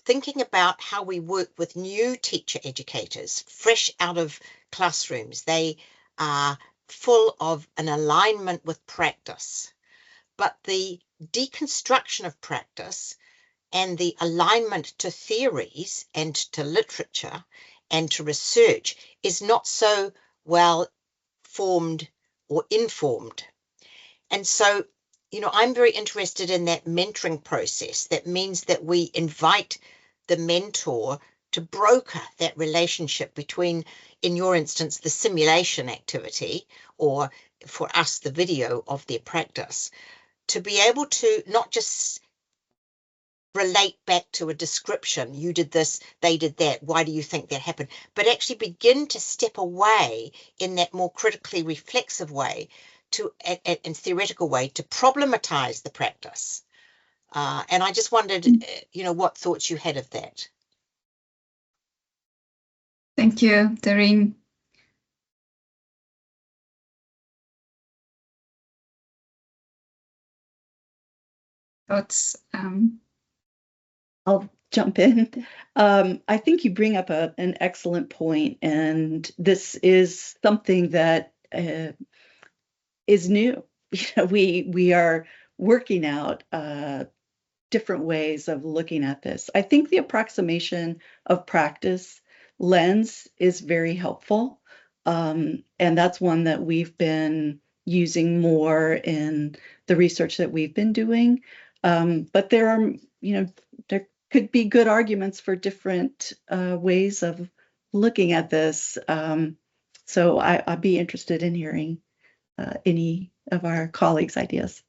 thinking about how we work with new teacher educators, fresh out of classrooms, they are full of an alignment with practice. But the deconstruction of practice and the alignment to theories and to literature and to research is not so well formed or informed. And so, you know, I'm very interested in that mentoring process. That means that we invite the mentor to broker that relationship between, in your instance, the simulation activity, or for us, the video of their practice, to be able to not just relate back to a description, you did this, they did that, why do you think that happened, but actually begin to step away in that more critically reflexive way to, and theoretical way, to problematize the practice. And I just wondered, you know, what thoughts you had of that. Thank you, Doreen. Thoughts? I'll jump in. I think you bring up an excellent point, and this is something that is new. You know, we are working out different ways of looking at this. I think the approximation of practice lens is very helpful, and that's one that we've been using more in the research that we've been doing. But there are, you know, there could be good arguments for different ways of looking at this. So I'd be interested in hearing any of our colleagues' ideas.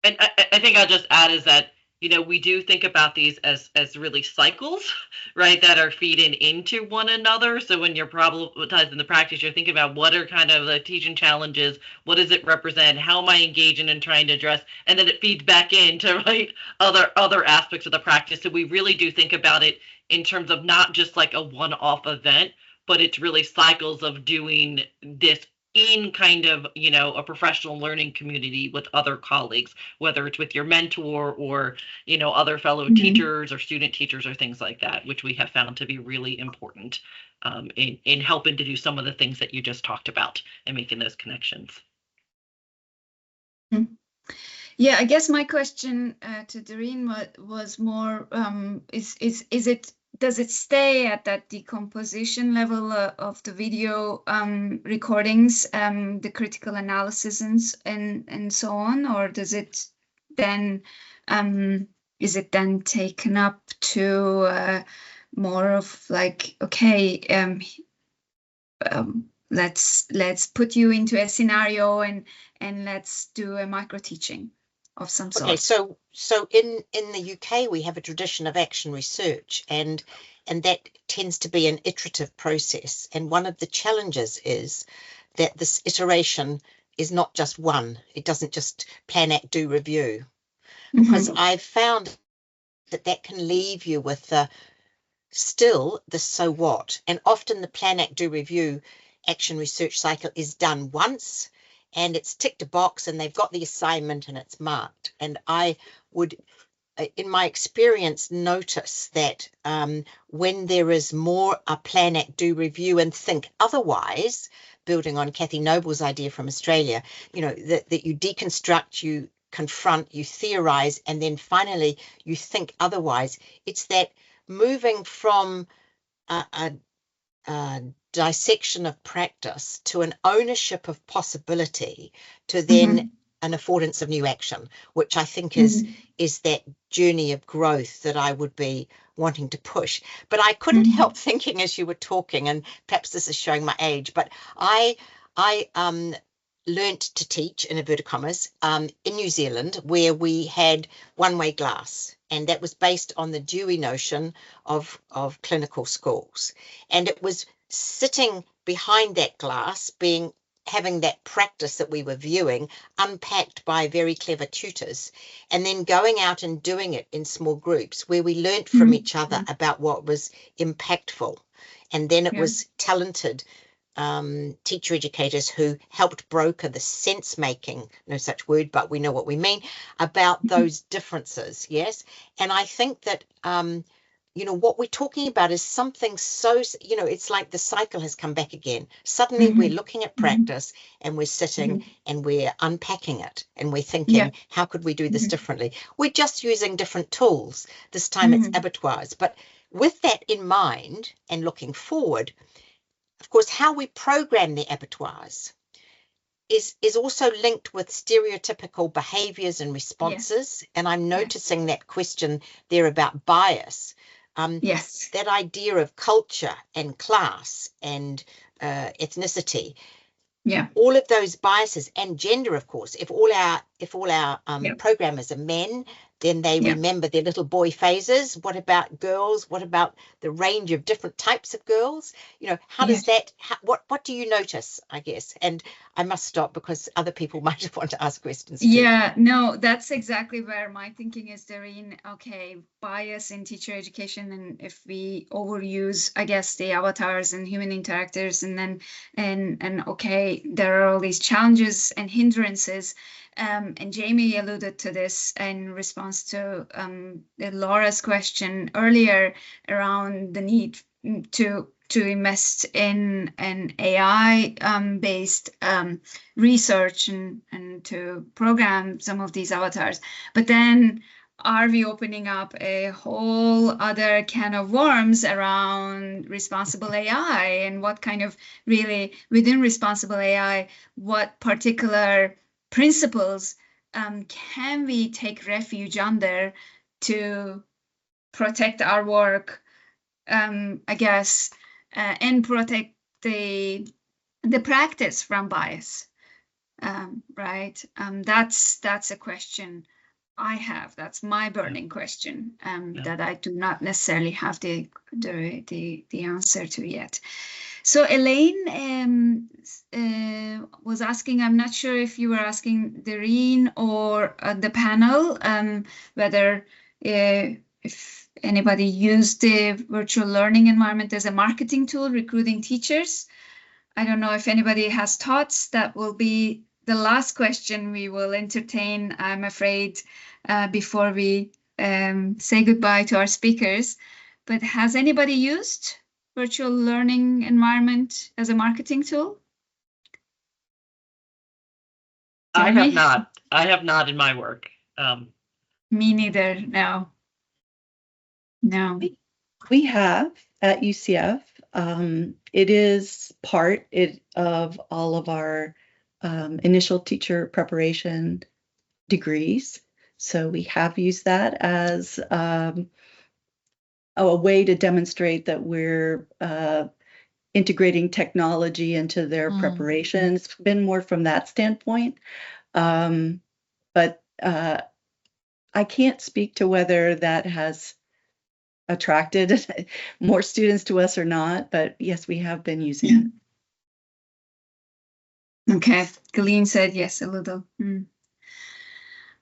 And I think I'll just add is that, you know, we do think about these as really cycles, right, that are feeding into one another. So when you're problematizing the practice, you're thinking about what are kind of the teaching challenges, what does it represent, how am I engaging and trying to address, and then it feeds back into, right, other aspects of the practice. So we really do think about it in terms of not just like a one-off event, but it's really cycles of doing this in kind of, you know, a professional learning community with other colleagues, whether it's with your mentor or, you know, other fellow teachers or student teachers or things like that, which we have found to be really important in helping to do some of the things that you just talked about and making those connections. Yeah, I guess my question to Doreen was more, does it stay at that decomposition level of the video recordings, the critical analysis and so on, or does it then is it then taken up to more of like, okay, let's put you into a scenario and let's do a micro teaching of some sort? Okay, so in the UK we have a tradition of action research, and that tends to be an iterative process. And one of the challenges is that this iteration is not just one. It doesn't just plan, act, do, review. Because I've found that can leave you with the so what. And often the plan, act, do, review action research cycle is done once, and it's ticked a box and they've got the assignment and it's marked. And I would, in my experience, notice that when there is more a plan, act, do, review and think otherwise, building on Kathy Noble's idea from Australia, you know, that you deconstruct, you confront, you theorize, and then finally you think otherwise. It's that moving from a dissection of practice to an ownership of possibility to then an affordance of new action, which I think is that journey of growth that I would be wanting to push. But I couldn't help thinking as you were talking, and perhaps this is showing my age, but I learnt to teach, in inverted commas, in New Zealand, where we had one-way glass, and that was based on the Dewey notion of clinical schools. And it was sitting behind that glass, having that practice that we were viewing unpacked by very clever tutors, and then going out and doing it in small groups where we learnt from each other about what was impactful. And then it was talented teacher educators who helped broker the sense making, no such word, but we know what we mean, about those differences. Yes. And I think that you know, what we're talking about is something so, you know, it's like the cycle has come back again. Suddenly we're looking at practice and we're sitting and we're unpacking it and we're thinking, how could we do this differently? We're just using different tools. This time it's abattoirs. But with that in mind and looking forward, of course, how we program the abattoirs is also linked with stereotypical behaviours and responses. And I'm noticing that question there about bias. That idea of culture and class and ethnicity. All of those biases and gender, of course. If all our programmers are men, then they remember their little boy phases. What about girls? What about the range of different types of girls? You know, how does that? What do you notice? I guess, and I must stop because other people might want to ask questions too. Yeah, no, that's exactly where my thinking is, Doreen. Okay, bias in teacher education, and if we overuse, I guess, the avatars and human interactors, and then and okay, there are all these challenges and hindrances. And Jamie alluded to this in response to Laura's question earlier around the need to invest in an AI based research and to program some of these avatars. But then are we opening up a whole other can of worms around responsible AI, and what kind of really within responsible AI, what particular principles can we take refuge under to protect our work, I guess, and protect the practice from bias, right? That's a question I have. That's my burning question that I do not necessarily have the answer to yet. So Elaine was asking, I'm not sure if you were asking Doreen or the panel, whether if anybody used the virtual learning environment as a marketing tool, recruiting teachers. I don't know if anybody has thoughts. That will be the last question we will entertain, I'm afraid, before we say goodbye to our speakers. But has anybody used virtual learning environment as a marketing tool? I have not. I have not in my work. Me neither. No. We have at UCF. It is part of all of our initial teacher preparation degrees. So we have used that as a way to demonstrate that we're integrating technology into their preparation. It's been more from that standpoint. But I can't speak to whether that has attracted more students to us or not. But yes, we have been using it. Okay, Colleen said yes, a little.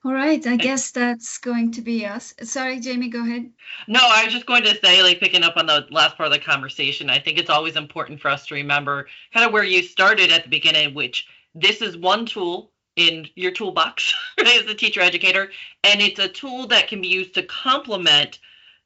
All right, I guess that's going to be us. Sorry, Jamie, go ahead. No, I was just going to say, like, picking up on the last part of the conversation, I think it's always important for us to remember kind of where you started at the beginning, which this is one tool in your toolbox, right, as a teacher educator, and it's a tool that can be used to complement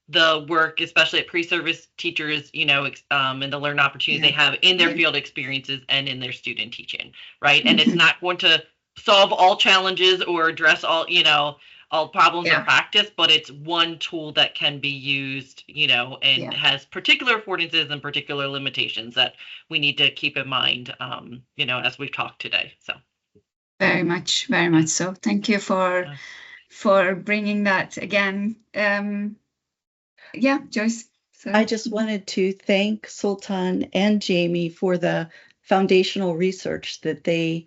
the work, especially at pre-service teachers, you know, and the learning opportunities they have in their field experiences and in their student teaching, right? And it's not going to solve all challenges or address all, you know, all problems in practice, but it's one tool that can be used, you know, and has particular affordances and particular limitations that we need to keep in mind, you know, as we've talked today. So very much so. Thank you for bringing that again. Joyce. So. I just wanted to thank Sultan and Jamie for the foundational research that they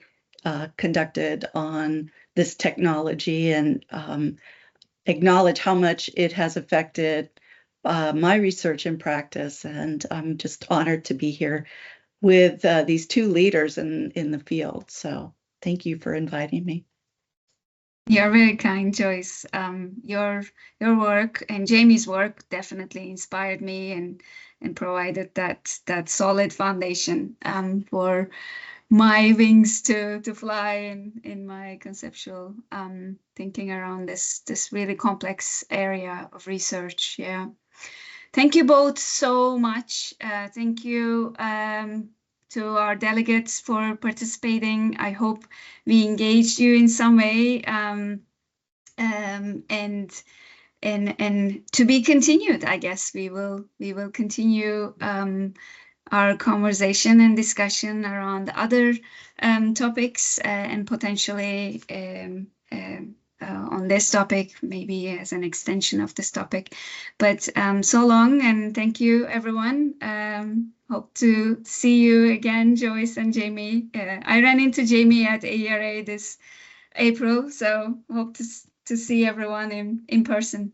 conducted on this technology, and acknowledge how much it has affected my research and practice. And I'm just honored to be here with these two leaders in the field. So thank you for inviting me. You're very kind, Joyce. Your work and Jamie's work definitely inspired me and provided that solid foundation for my wings to fly in my conceptual thinking around this really complex area of research. Yeah. Thank you both so much. Thank you to our delegates for participating. I hope we engaged you in some way, and to be continued. I guess we will continue our conversation and discussion around other topics and potentially on this topic, maybe as an extension of this topic. But so long, and thank you, everyone. Hope to see you again, Joyce and Jamie. I ran into Jamie at AERA this April, so hope to see everyone in person.